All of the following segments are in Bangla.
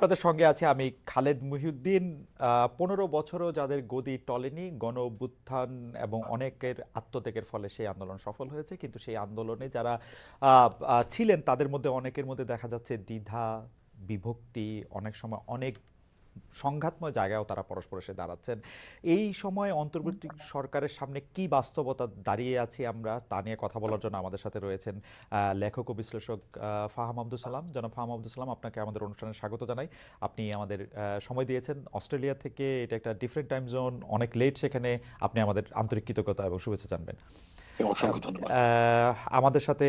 আপনাদের সঙ্গে আছে আমি খালেদ মহিউদ্দিন। ১৫ বছরও যাদের গদি টলেনি, গণ অভ্যুত্থান এবং অনেকের আত্মত্যাগের ফলে সেই আন্দোলন সফল হয়েছে, কিন্তু সেই আন্দোলনে যারা ছিলেন তাদের মধ্যে অনেকের মধ্যে দেখা যাচ্ছে দ্বিধা, বিভক্তি, অনেক সময় অনেক সংঘাতময় জায়গায়ও তারা পরস্পর এসে দাঁড়াচ্ছেন। এই সময় অন্তর্বর্তী সরকারের সামনে কি বাস্তবতা দাঁড়িয়ে আছি আমরা, তা নিয়ে কথা বলার জন্য আমাদের সাথে রয়েছেন লেখক ও বিশ্লেষক ফাহাম আব্দুল সালাম। জনাব ফাহাম আব্দুল সালাম, আপনাকে আমাদের অনুষ্ঠানে স্বাগত জানাই। আপনি আমাদের সময় দিয়েছেন অস্ট্রেলিয়া থেকে, এটা একটা ডিফারেন্ট টাইম জোন, অনেক লেট, সেখানে আপনি আমাদের আন্তরিক কৃতজ্ঞতা এবং শুভেচ্ছা জানবেন। অসংখ্য ধন্যবাদ। আমাদের সাথে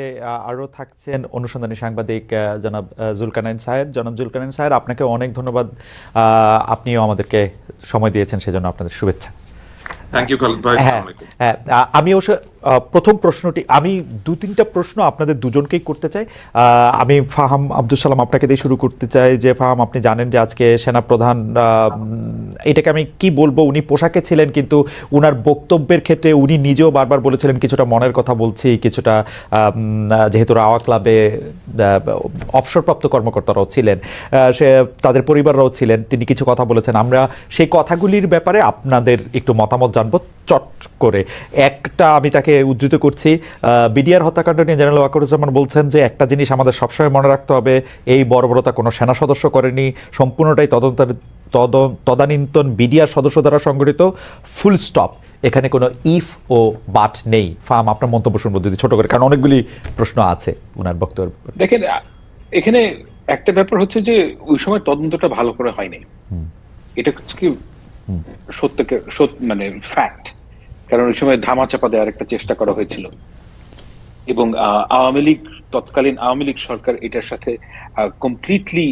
আরও থাকছেন অনুসন্ধানী সাংবাদিক জনাব জুলকারনাইন সাহেব। জনাব জুলকারনাইন সাহেব, আপনাকে অনেক ধন্যবাদ, আপনিও আমাদেরকে সময় দিয়েছেন, সেজন্য আপনাদের শুভেচ্ছা। থ্যাংক ইউ খালিদ ভাই। হ্যাঁ, হ্যাঁ, আমি অবশ্য প্রথম প্রশ্নটি আমি দু তিনটা প্রশ্ন আপনাদের দুজনকেই করতে চাই। আমি ফাহাম আব্দুল সালাম আপনাকে দিয়ে শুরু করতে চাই। যে ফাহাম, আপনি জানেন যে আজকে সেনাপ্রধান, এটাকে আমি কি বলবো, উনি পোশাকে ছিলেন কিন্তু উনার বক্তব্যের ক্ষেত্রে উনি নিজেও বারবার বলেছিলেন কিছুটা মনের কথা বলছি, কিছুটা যেহেতু রাওয়া ক্লাবে অবসরপ্রাপ্ত কর্মকর্তারাও ছিলেন, সে তাদের পরিবাররাও ছিলেন, তিনি কিছু কথা বলেছেন। আমরা সেই কথাগুলির ব্যাপারে আপনাদের একটু মতামত জানবো চট করে। একটা আমি তাকে উদ্ধৃত করছি, বিডিআর হত্যাকাণ্ড নিয়ে জেনারেল ওয়াকারুজ্জামান বলছেন যে একটা জিনিস আমাদের সবসময় মনে রাখতে হবে, এই বর্বরতা কোনো সেনা সদস্য করেনি, সম্পূর্ণটাই তদানীন্তন বিডিআর সদস্য দ্বারা সংগঠিত, ফুল স্টপ, এখানে কোনো ইফ ও বাট নেই। ফাহাম, আপনার মন্তব্য শুনবো যদি ছোট করে, কারণ অনেকগুলি প্রশ্ন আছে ওনার বক্তব্য। দেখেন, এখানে একটা ব্যাপার হচ্ছে যে ওই সময় তদন্তটা ভালো করে হয়নি। এটা হচ্ছে কি সত্যকে মানে ফ্যাক্ট, কারণ ওই সময় ধামাচাপা দেওয়ার একটা চেষ্টা করা হয়েছিল এবং তৎকালীন আওয়ামী লীগ সরকার এটার সাথে কমপ্লিটলি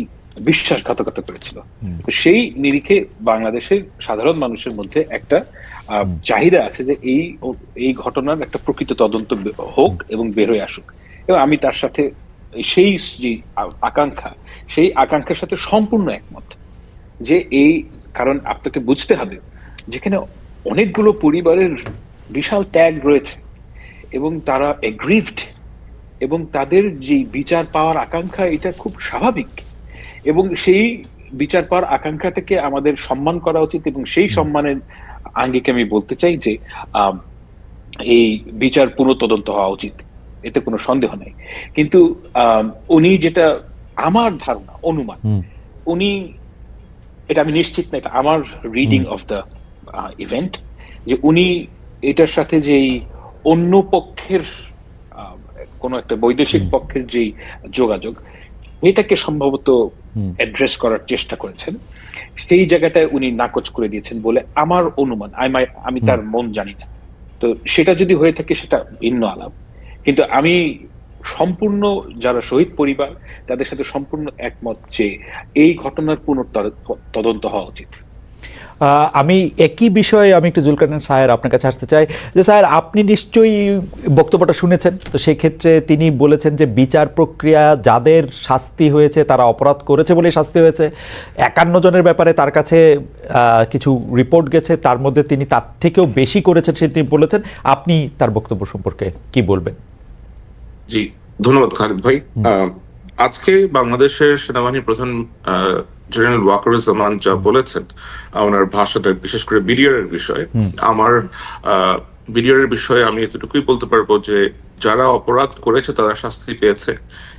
বিশ্বাসঘাতকতা করেছিল। তো সেই নিরিখে বাংলাদেশের সাধারণ মানুষের মধ্যে একটা চাহিদা আছে যে এই ঘটনার একটা প্রকৃত তদন্ত হোক এবং বের হয়ে আসুক, এবং আমি তার সাথে সেই যে সেই আকাঙ্ক্ষার সাথে সম্পূর্ণ একমত। যে কারণ আপনাকে বুঝতে হবে, যেখানে অনেকগুলো পরিবারের বিশাল ত্যাগ রয়েছে এবং তারা এগ্রিভড, এবং তাদের যে বিচার পাওয়ার আকাঙ্ক্ষা, এটা খুব স্বাভাবিক, এবং সেই বিচার পাওয়ার আকাঙ্ক্ষাটাকে আমাদের সম্মান করা উচিত। এবং সেই সম্মানের আঙ্গিকে আমি বলতে চাই যে এই বিচার পুনঃতদন্ত হওয়া উচিত, এতে কোনো সন্দেহ নেই। কিন্তু উনি যেটা, আমার ধারণা, অনুমান, উনি, এটা আমি নিশ্চিত না, এটা আমার রিডিং অফ দ্য ইভেন্ট, যে উনি এটার সাথে যেই অন্য পক্ষের কোন একটা বৈদেশিক পক্ষের যেই যোগাযোগ, এটাকে সম্ভবত অ্যাড্রেস করার চেষ্টা করেছেন, সেই জায়গাটায় উনি নাকচ করে দিয়েছেন বলে আমার অনুমান। আমি তার মন জানি না, তো সেটা যদি হয়ে থাকে সেটা ভিন্ন আলাপ। কিন্তু আমি সম্পূর্ণ, যারা শহীদ পরিবার তাদের সাথে সম্পূর্ণ একমত যে এই ঘটনার তদন্ত হওয়া উচিত। আমি একই বিষয়ে আমি একটু জুলকারনাইন সাহেব আপনার কাছে আসতে চাই। যে স্যার, আপনি নিশ্চয়ই বক্তব্যটা শুনেছেন, তো সেই ক্ষেত্রে তিনি বলেছেন যে বিচার প্রক্রিয়া, যাদের শাস্তি হয়েছে তারা অপরাধ করেছে বলেই শাস্তি হয়েছে। ৫১ জনের ব্যাপারে তার কাছে কিছু রিপোর্ট গেছে, তার মধ্যে তিনি তার থেকেও বেশি করেছেন সে তিনি বলেছেন। আপনি তার বক্তব্য সম্পর্কে কি বলবেন? জি, ধন্যবাদ খালিদ ভাই। আজকে বাংলাদেশের সেনাবাহিনীর প্রধান জেনারেল ওয়াকারুজ্জামান যা বলেছেন ওনার ভাষণে, বিশেষ করে বিডিআর এর বিষয়ে, আমার বিডিআর এর বিষয়ে আমি এতটুকুই বলতে পারবো যে যারা অপরাধ করেছে তারা শাস্তি পেয়েছে,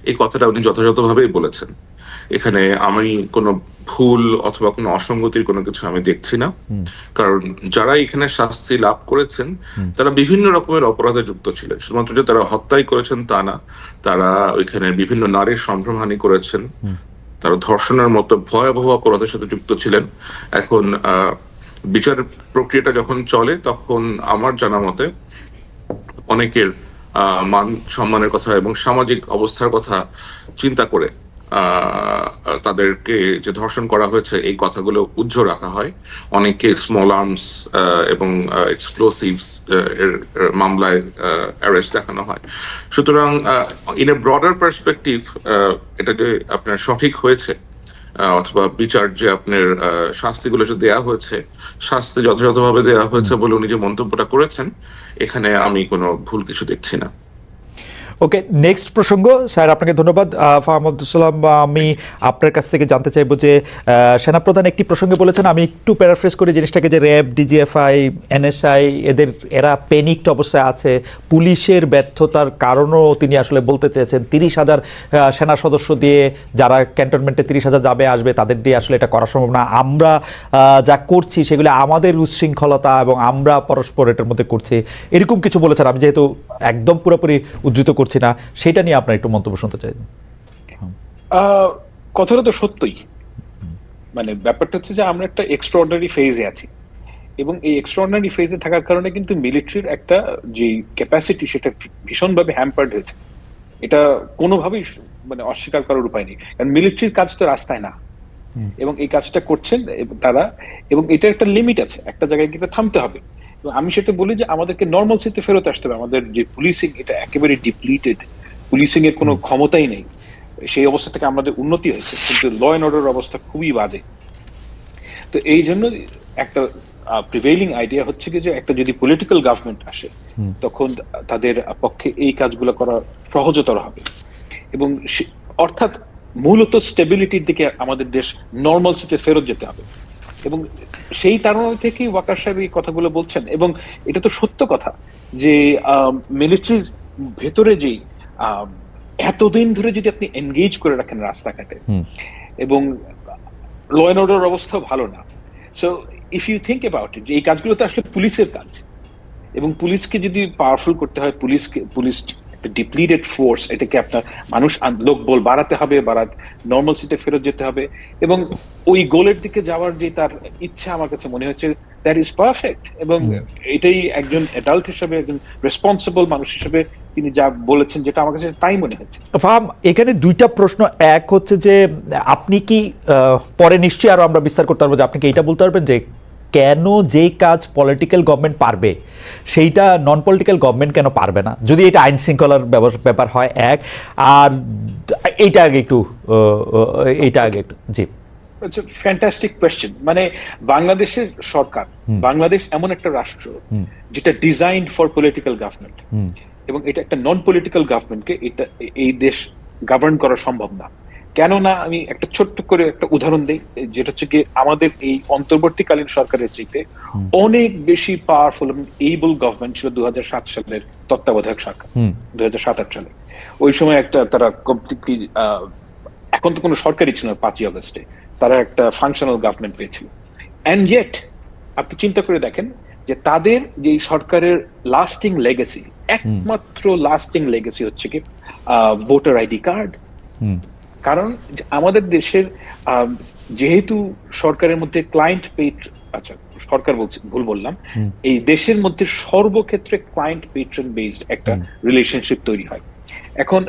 এই কথাটা উনি যথাযথভাবেই বলেছেন। এখানে আমি কোনো ভুল অথবা কোনো অসঙ্গতির কোনো কিছু আমি দেখছি না, কারণ যারা এখানে শাস্তি লাভ করেছেন তারা বিভিন্ন রকমের অপরাধে যুক্ত ছিলেন। শুধুমাত্র যে তারা হত্যাই করেছেন তা না, তারা ওইখানে বিভিন্ন নারীর সম্ভ্রমহানি করেছেন, তারা ধর্ষণের মতো ভয়াবহ অপরাধের সাথে যুক্ত ছিলেন। এখন বিচার প্রক্রিয়াটা যখন চলে তখন আমার জানা মতে অনেকের মান সম্মানের কথা এবং সামাজিক অবস্থার কথা চিন্তা করে তাদেরকে যে ধর্ষণ করা হয়েছে এই কথাগুলো উজ্জ্বল রাখা হয়। অনেকে স্মল আর্মস এবং এক্সপ্লোসিভস এর মামলায় অ্যারেস্ট দেখানো হয়। সুতরাং ইন এ ব্রডার পার্সপেক্টিভ এটা যে আপনার সঠিক হয়েছে, অথবা বিচার যে আপনার শাস্তিগুলো যে দেয়া হয়েছে, শাস্তি যথাযথভাবে দেওয়া হয়েছে বলে উনি যে মন্তব্যটা করেছেন, এখানে আমি কোনো ভুল কিছু দেখছি না। ওকে, নেক্সট প্রসঙ্গ স্যার, আপনাকে ধন্যবাদ। ফাহাম আব্দুল সালাম, আমি আপনার কাছ থেকে জানতে চাইবো যে সেনাপ্রধান একটি প্রসঙ্গে বলেছেন, আমি একটু প্যারাফ্রেজ করি জিনিসটাকে, যে র্যাব, ডিজিএফআই, এনএসআই এরা প্যানিকড অবস্থায় আছে, পুলিশের ব্যর্থতার কারণও তিনি আসলে বলতে চেয়েছেন। 30,000 সেনা সদস্য দিয়ে যারা ক্যান্টনমেন্টে 30,000 যাবে আসবে তাদের দিয়ে আসলে এটা করা সম্ভব না। আমরা যা করছি সেগুলো আমাদের উচ্ছৃঙ্খলতা এবং আমরা পরস্পর এটার মধ্যে করছি, এরকম কিছু বলেছেন। আমি যেহেতু একদম পুরোপুরি উদ্ধৃত করছি না, সেটা নিয়ে আপনার একটু মন্তব্য শুনতে চাই। কথাটা তো সত্যই, মানে ব্যাপারটা হচ্ছে যে আমরা একটা এক্সট্রাঅর্ডিনারি ফেজে আছি, এবং এই এক্সট্রাঅর্ডিনারি ফেজে থাকার কারণে কিন্তু মিলিটারির একটা যে ক্যাপাসিটি সেটা ভীষণভাবে হ্যাম্পার্ড হয়েছে। এটা কোনোভাবেই মানে অস্বীকার করার উপায় নেই, কারণ মিলিটারির কাজ তো রাস্তায় না, এবং এই কাজটা করছেন তারা, এবং এটা একটা লিমিট আছে, একটা জায়গায় গিয়ে থামতে হবে। আমি সেটা বলি যে আমাদেরকে নর্মালসিতে ফেরত আসতে হবে। আমাদের যে পুলিশিং, এটা একেবারে ডিপ্লিটেড, পুলিশিং এর কোনো ক্ষমতাই নেই। সেই অবস্থা থেকে আমাদের উন্নতি হয়েছে, কিন্তু ল অ্যান্ড অর্ডার অবস্থা খুবই বাজে। তো এই জন্য একটা প্রিভেইলিং আইডিয়া হচ্ছে কি যে একটা যদি পলিটিক্যাল গভর্নমেন্ট আসে তখন তাদের পক্ষে এই কাজগুলো করা সহজতর হবে, এবং অর্থাৎ মূলত স্টেবিলিটির দিকে আমাদের দেশ নর্মালসিতে ফেরত যেতে হবে। এবং সেই কারণ থেকেই ওয়াকার সাহেব এই কথাগুলো বলছেন, এবং এটা তো সত্য কথা যে মিলিটারির ভেতরে যে এতদিন ধরে যদি আপনি এনগেজ করে রাখেন রাস্তাঘাটে, এবং ল অ্যান্ড অর্ডার অবস্থাও ভালো না। So if you think about it, যে এই কাজগুলো তো আসলে পুলিশের কাজ, এবং পুলিশকে যদি পাওয়ারফুল করতে হয়, পুলিশ একটা ডিপ্লিটেড ফোর্স, এটাকে আপনার লোকবল বাড়াতে হবে, নর্মাল সিটে ফেরত যেতে হবে, এবং ওই গোলের দিকে যাওয়ার যে তার ইচ্ছা আমার কাছে মনে হচ্ছে দ্যাট ইজ পারফেক্ট। এবং এটাই একজন অ্যাডাল্ট হিসেবে, একজন রেসপন্সিবল মানুষ হিসেবে তিনি যা বলেছেন, যেটা আমার কাছে তাই মনে হচ্ছে। ফাহাম, এখানে দুইটা প্রশ্ন। এক হচ্ছে যে আপনি কি পরে নিশ্চয়ই আরো আমরা বিস্তার করতে পারবো, যে আপনি কি এটা বলতে পারবেন যে কেন যেই কাজ পলিটিক্যাল গভর্নমেন্ট পারবে সেইটা নন পলিটিক্যাল গভর্নমেন্ট কেন পারবে না, যদি এটা আইন শৃঙ্খলার ব্যাপার হয়? এক, আর এইটা আগে একটু জি। Fantastic question. মানে বাংলাদেশের সরকার, বাংলাদেশ এমন একটা রাষ্ট্র যেটা ডিজাইনড ফর পলিটিক্যাল গভর্নমেন্ট, এবং এটা একটা নন পলিটিক্যাল গভর্নমেন্টকে এই দেশ গভর্ন করা সম্ভব না। কেননা আমি একটা ছোট্ট করে একটা উদাহরণ দিই, যেটা হচ্ছে কি আমাদের এই অন্তর্বর্তীকালীন সরকারের চাইতে অনেক বেশি পাওয়ারফুল এবং এইবল গভর্নমেন্ট ছিল 2007 সালের তত্ত্বাবধায়ক সরকার। 2007-8 সালে ওই সময় একটা তারা কমপ্লিটলি, এখন তো কোনো সরকারই ছিল না 5ই আগস্টে, তারা একটা ফাংশনাল গভর্নমেন্ট পেয়েছিল। অ্যান্ড ইয়েট আপনি চিন্তা করে দেখেন যে তাদের যে সরকারের লাস্টিং লেগেসি, একমাত্র লাস্টিং লেগেসি হচ্ছে কি ভোটার আইডি কার্ড। কারণ আমাদের দেশের যেহেতু সরকারের মধ্যে ক্লায়েন্ট পেড, আচ্ছা সরকার বলছে, ভুল বললাম, এই দেশের মধ্যে সর্বক্ষেত্রে ক্লায়েন্ট পেট্রন বেসড একটা রিলেশনশিপ তৈরি হয়। এখন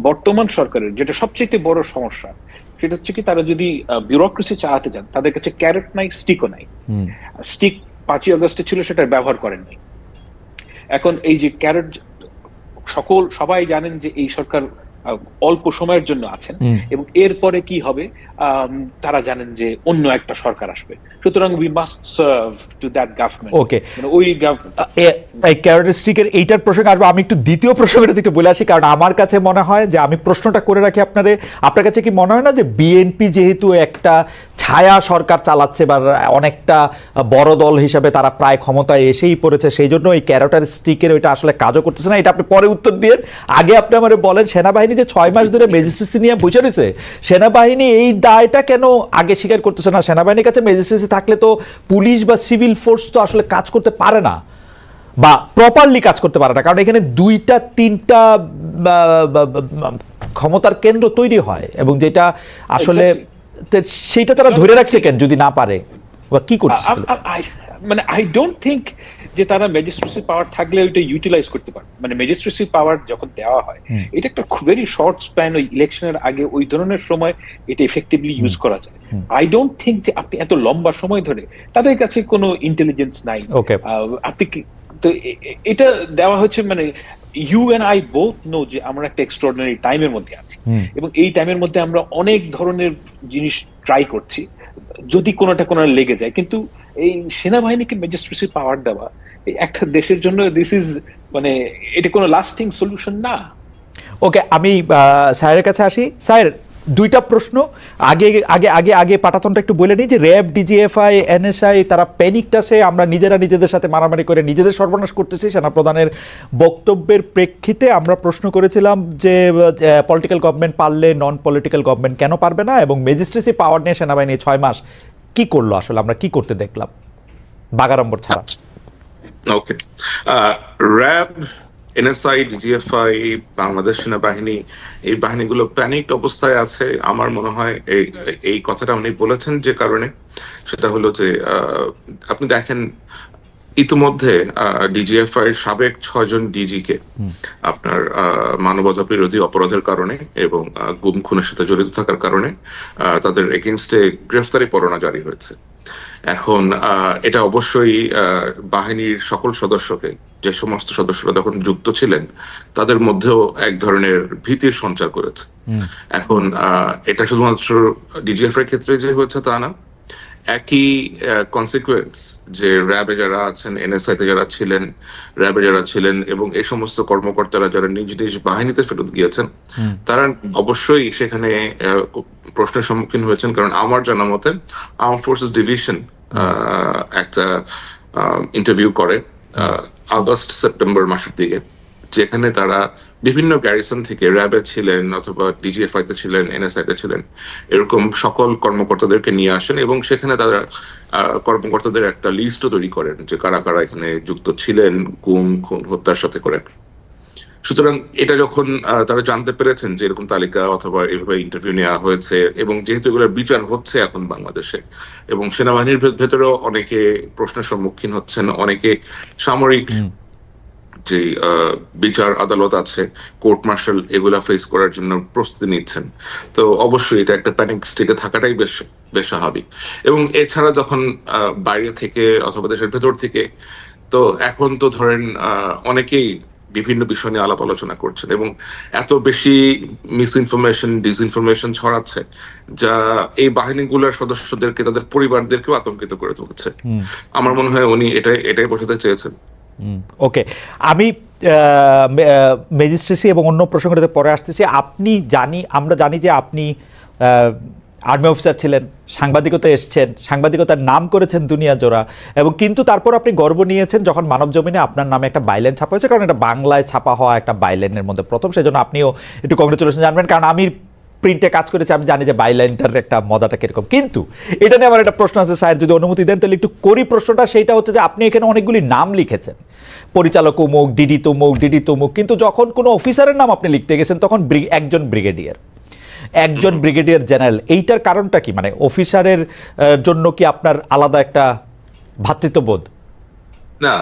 বর্তমান সরকারের যেটা সবচেয়ে বড় সমস্যা, সেটা হচ্ছে কি তারা যদি বিউরোক্রেসি চালাতে যান, তাদের কাছে ক্যারেট নাই, স্টিকও নাই। স্টিক 5ই আগস্টে ছিল, সেটা ব্যবহার করেন নাই। এখন এই যে ক্যারেট, সবাই জানেন যে এই সরকার অল্প সময়ের জন্য আছেন, এবং এরপরে কি হবে তারা জানেন যে অন্য একটা সরকার আসবে, সুতরাং we must serve to that government. Okay, ওই এই ক্যারেক্টারিস্টিকের এইটার প্রসঙ্গে আসবো। আমি একটু দ্বিতীয় প্রসঙ্গটা একটু বলে আসি, কারণ আমার কাছে মনে হয় যে আমি প্রশ্নটা করে রাখি আপনার কাছে কি মনে হয় না যে বিএনপি যেহেতু একটা ছায়া সরকার চালাচ্ছে বা অনেকটা বড় দল হিসাবে তারা প্রায় ক্ষমতায় এসেই পড়েছে, সেই জন্য এই ক্যারেক্টারিস্টিকের ওইটা আসলে কাজও করতেছে না? এটা আপনি পরে উত্তর দিয়ে আগে আপনি আমার বলেন, সেনাবাহিনী যে 6 মাস ধরে ম্যাজিস্ট্রেসি নিয়ে বসে রয়েছে, সেনাবাহিনী এই দায়টা কেন আগে স্বীকার করতেছে না? সেনাবাহিনীর কাছে ম্যাজিস্ট্রেসি থাকলে তো পুলিশ বা সিভিল ফোর্স তো আসলে কাজ করতে পারে না, বা প্রপারলি কাজ করতে পারে না, কারণ এখানে 2-3টা ক্ষমতার কেন্দ্র তৈরি হয়, এবং যেটা আসলে সেইটা তারা ধরে রাখছে কেন যদি না পারে, বা কি করছে? মানে আই ডোন্ট থিংক যে তারা ম্যাজিস্ট্রেসি পাওয়ার থাকলে ওইটা ইউটিলাইজ করতে পারে। মানে ম্যাজিস্ট্রেসি পাওয়ার যখন দেওয়া হয়, এটা একটা ভেরি শর্ট স্প্যান, ওই ইলেকশনের আগে ওই ধরনের সময় এটা এফেক্টিভলি ইউজ করা যায়। আই ডোন্ট থিংক যে আপনি এত লম্বা সময় ধরে, তাদের কাছে কোনো ইন্টেলিজেন্স নাই, আপনি তো এটা দেওয়া হচ্ছে। মানে you and I both know যে আমরা একটা এক্সট্রাঅর্ডিনারি টাইমের মধ্যে আছি, এবং এই টাইমের মধ্যে আমরা অনেক ধরনের জিনিস ট্রাই করছি যদি কোনোটা লেগে যায়। কিন্তু এই সেনাবাহিনীকে ম্যাজিস্ট্রেসি পাওয়ার দেওয়া একটা দেশের জন্য, দিস ইজ মানে এটা কোনো লাস্টিং সলিউশন না। ওকে, আমি স্যারের কাছে আসি। স্যার, দুইটা প্রশ্ন। আগে আগে আগে আগে পাটাতনটা একটু বলে নিই যে র্যাব, ডিজিএফআই, এনএসআই তারা প্যানিকটাসে আমরা নিজেদের সাথে মারামারি করে নিজেদের সর্বনাশ করতেছি। সেনাপ্রধানের বক্তব্যের প্রেক্ষিতে আমরা প্রশ্ন করেছিলাম যে পলিটিক্যাল গভর্নমেন্ট পারলে নন পলিটিক্যাল গভর্নমেন্ট কেন পারবে না, এবং ম্যাজিস্ট্রেসি পাওয়ার নিয়ে সেনাবাহিনী 6 মাস কি করলো, আসলে আমরা কি করতে দেখলাম বাগাড়ম্বর ছাড়া? ওকে, র্যাব, এনএসআই, ডিজিএফআই, বাংলাদেশ সেনাবাহিনী, এই বাহিনীগুলো প্যানিক অবস্থায় আছে। আমার মনে হয় এই কথাটা উনি বলেছেন যে কারণে, সেটা হলো যে আপনি দেখেন ইতিমধ্যে ডিজিএফআই এর সাবেক 6 জন ডিজিকে আপনার মানবতা বিরোধী অপরাধের কারণে এবং গুম খুনের সাথে জড়িত থাকার কারণে তাদের এগেইনস্টে গ্রেফতারি পরোয়ানা জারি হয়েছে। এখন এটা অবশ্যই বাহিনীর সকল সদস্যকে, যে সমস্ত সদস্যরা তখন যুক্ত ছিলেন, তাদের মধ্যেও এক ধরনের ভীতির সঞ্চার করেছে। এখন এটা শুধুমাত্র ডিজিএফ এর ক্ষেত্রে যে হয়েছে তা না, একই কনসিকুয়েন্স যে র্যাবে যারা আছেন, এনএসআই তে যারা ছিলেন, র্যাবে যারা ছিলেন এবং এই সমস্ত কর্মকর্তারা যারা নিজ নিজ বাহিনীতে ফেরত গিয়েছেন, তারা অবশ্যই সেখানে প্রশ্নের সম্মুখীন হয়েছেন। কারণ আমার জানা মতে আর্ম ফোর্সেস ডিভিশন একটা ইন্টারভিউ করে আগস্ট সেপ্টেম্বর মাসের দিকে, যেখানে তারা বিভিন্ন গ্যারিসন থেকে র্যাবে ছিলেন অথবা ডিজিএফআই তে ছিলেন, এনএসআই তে ছিলেন, এরকম সকল কর্মকর্তাদেরকে নিয়ে আসেন এবং সেখানে তারা কর্মকর্তাদের একটা লিস্টও তৈরি করেন যে কারা কারা এখানে যুক্ত ছিলেন গুম খুন হত্যার সাথে করেন। সুতরাং এটা যখন তারা জানতে পেরেছেন যে এরকম তালিকা অথবা এভাবে ইন্টারভিউ নেওয়া হয়েছে, এবং যেহেতু এগুলোর বিচার হচ্ছে এখন বাংলাদেশে এবং সেনাবাহিনীর ভেতরেও অনেকে প্রশ্নের সম্মুখীন হচ্ছেন, অনেকে সামরিক যে বিচার আদালত আছে, কোর্ট মার্শাল, এগুলা ফেস করার জন্য প্রস্তুতি নিচ্ছেন, তো অবশ্যই এটা একটা প্যানিক স্টেটে থাকাটাই বেশ স্বাভাবিক। এবং এছাড়া যখন বাইরে থেকে অথবা দেশের ভেতর থেকে, তো এখন তো ধরেন অনেকেই বিভিন্ন বিষয় নিয়ে আলাপ আলোচনা করছেন এবং এত বেশি মিস ইনফরমেশন, ডিসইনফরমেশন ছড়াচ্ছে যা এই বাহিনীগুলোর সদস্যদেরকে, তাদের পরিবারদেরকেও আতঙ্কিত করে তুলছে। আমার মনে হয় উনি এটাই বোঝাতে চেয়েছেন। ওকে, আমি ম্যাজিস্ট্রেসি এবং অন্য প্রসঙ্গটাতে পরে আসতেছি। আমরা জানি যে আপনি আর্মি অফিসার ছিলেন, সাংবাদিকতা এসছেন, সাংবাদিকতার নাম করেছেন দুনিয়া জোড়া, এবং কিন্তু তারপর আপনি গর্ব নিয়েছেন যখন মানব জমিনে আপনার নামে একটা বাইলাইন ছাপা হয়েছে, কারণ এটা বাংলায় ছাপা হওয়া একটা বাইলাইনের মধ্যে প্রথম, সেজন্য আপনিও একটু কংগ্রেচুলেশন জানবেন, কারণ আমি প্রিন্টে কাজ করেছি, আমি জানি যে বাইলাইনটার একটা মজাটা কিরকম। কিন্তু এটা নিয়ে আমার একটা প্রশ্ন আছে স্যার, যদি অনুমতি দেন তাহলে একটু করি প্রশ্নটা। সেইটা হচ্ছে যে আপনি এখানে অনেকগুলি নাম লিখেছেন, পরিচালক অমুক, ডিডি তমুক, কিন্তু যখন কোনো অফিসারের নাম আপনি লিখতে গেছেন তখন একজন ব্রিগেডিয়ার জেনারেল। এইটার কারণটা কি? মানে অফিসারের জন্য কি আপনার আলাদা একটা ভ্রাতৃত্ববোধ? না,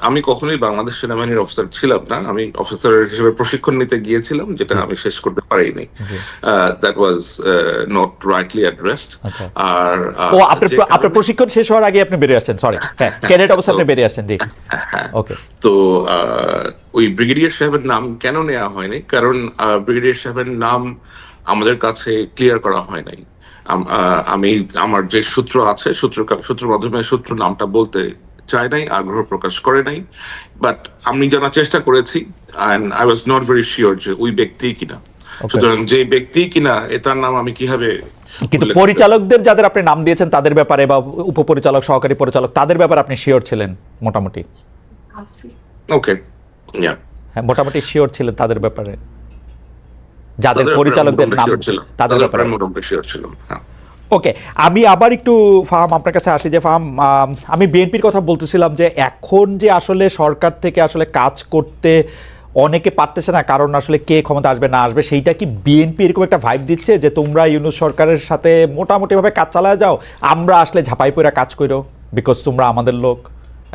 আমি কখনোই বাংলাদেশ সেনাবাহিনীর অফিসার ছিলাম না। আমি অফিসার হিসেবে প্রশিক্ষণ নিতে গিয়েছিলাম, যেটা আমি শেষ করতে পারিনি। That was not rightly addressed. আর আপনার প্রশিক্ষণ শেষ হওয়ার আগে আপনি বেরিয়ে আসছেন, সরি, ক্যাডেট অবস্থায় আপনি বেরিয়ে আসছেন, জি। ওকে, তো ওই ব্রিগেডিয়ার সাহেবের নাম কেন নেওয়া হয়নি? কারণ ব্রিগেডিয়ার সাহেবের নাম আমাদের কাছে ক্লিয়ার করা হয় নাই। আমি আমার যে সূত্র আছে, সূত্র মাধ্যমে সূত্র নামটা বলতে চায় নাই, আগ্রহ প্রকাশ করে নাই, বাট আমি জানার চেষ্টা করেছি and I was not very sure যে ওই ব্যক্তি কিনা। সুতরাং যে ব্যক্তি কিনা তার নাম আমি কিভাবে, কিন্তু পরিচালকদের যাদের আপনি নাম দিয়েছেন তাদের ব্যাপারে বা উপপরিচালক, সহকারী পরিচালক, তাদের ব্যাপারে আপনি শিওর ছিলেন মোটামুটি? ওকে, হ্যাঁ, মোটামুটি শিওর ছিলেন তাদের ব্যাপারে, যাদের পরিচালকদের নাম, তাদের ব্যাপারে মোটামুটি শিওর ছিলাম। হ্যাঁ, ওকে, আমি আবার একটু ফাহাম আপনার কাছে আসি। যে ফাহাম, আমি বিএনপির কথা বলতেছিলাম যে এখন যে আসলে সরকার থেকে আসলে কাজ করতে অনেকে পারতেছে না, কারণ আসলে কে ক্ষমতা আসবে না আসবে, সেইটা কি বিএনপি এরকম একটা ভাইব দিচ্ছে যে তোমরা ইউনূস সরকারের সাথে মোটামুটিভাবে কাজ চালায় যাও, আমরা আসলে ঝাঁপাই পড়ে কাজ করো, বিকজ তোমরা আমাদের লোক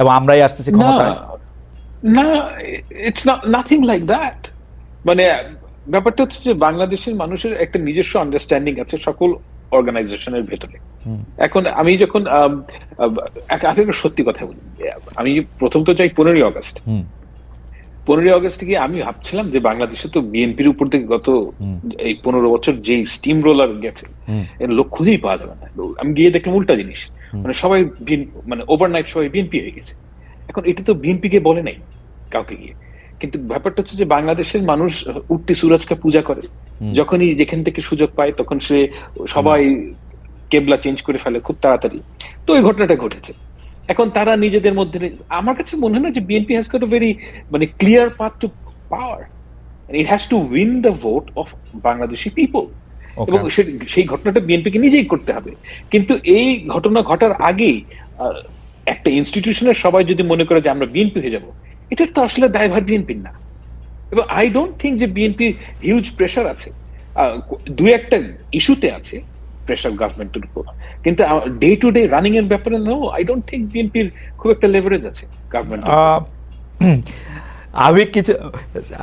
এবং আমরাই আসতেছি ক্ষমতায়? না, ইটস নাথিং লাইক দ্যাট। মানে ব্যাপারটা হচ্ছে যে বাংলাদেশের মানুষের একটা নিজস্ব আন্ডারস্ট্যান্ডিং আছে সকল অর্গানাইজেশনের ভেতরে। এখন আমি যখন সত্যি কথা বলি, আমি প্রথম তো চাই 15ই আগস্ট। 15ই আগস্ট গিয়ে আমি ভাবছিলাম যে বাংলাদেশে তো বিএনপির উপর থেকে গত এই 15 বছর যে স্টিম রোলার গেছে, এর লোক খুঁজেই পাওয়া যাবে না। আমি গিয়ে দেখলাম উল্টা জিনিস, মানে সবাই মানে ওভারনাইট সবাই বিএনপি হয়ে গেছে। এখন এটা তো বিএনপি কে বলে নাই কাউকে গিয়ে, কিন্তু ব্যাপারটা হচ্ছে যে বাংলাদেশের মানুষ উঠতি সুরজকে পূজা করে, যখনই যেখান থেকে সুযোগ পায় তখন সে সবাই কেবলা চেঞ্জ করে ফেলে খুব তাড়াতাড়ি। তো ওই ঘটনাটা ঘটেছে। এখন তারা নিজেদের মধ্যে, আমার কাছে মনে হয় না যে BNP has got a very মানে clear path to power, it has to win the vote of Bangladeshi people, এবং সেই ঘটনাটা বিএনপিকে নিজেই করতে হবে। কিন্তু এই ঘটনা ঘটার আগেই একটা ইনস্টিটিউশনের সবাই যদি মনে করে যে আমরা বিএনপি হয়ে যাব, এটার তো আসলে দায়ভার বিএনপির না। এবং আই ডোন্ট থিঙ্ক যে বিএনপির হিউজ প্রেশার আছে, দুই একটা ইস্যুতে আছে প্রেশার গভর্নমেন্টের উপর, কিন্তু ডে টু ডে রানিং এর ব্যাপারে নো, আই ডোন্ট থিঙ্ক বিএনপির খুব একটা লেভারেজ আছে গভর্নমেন্ট।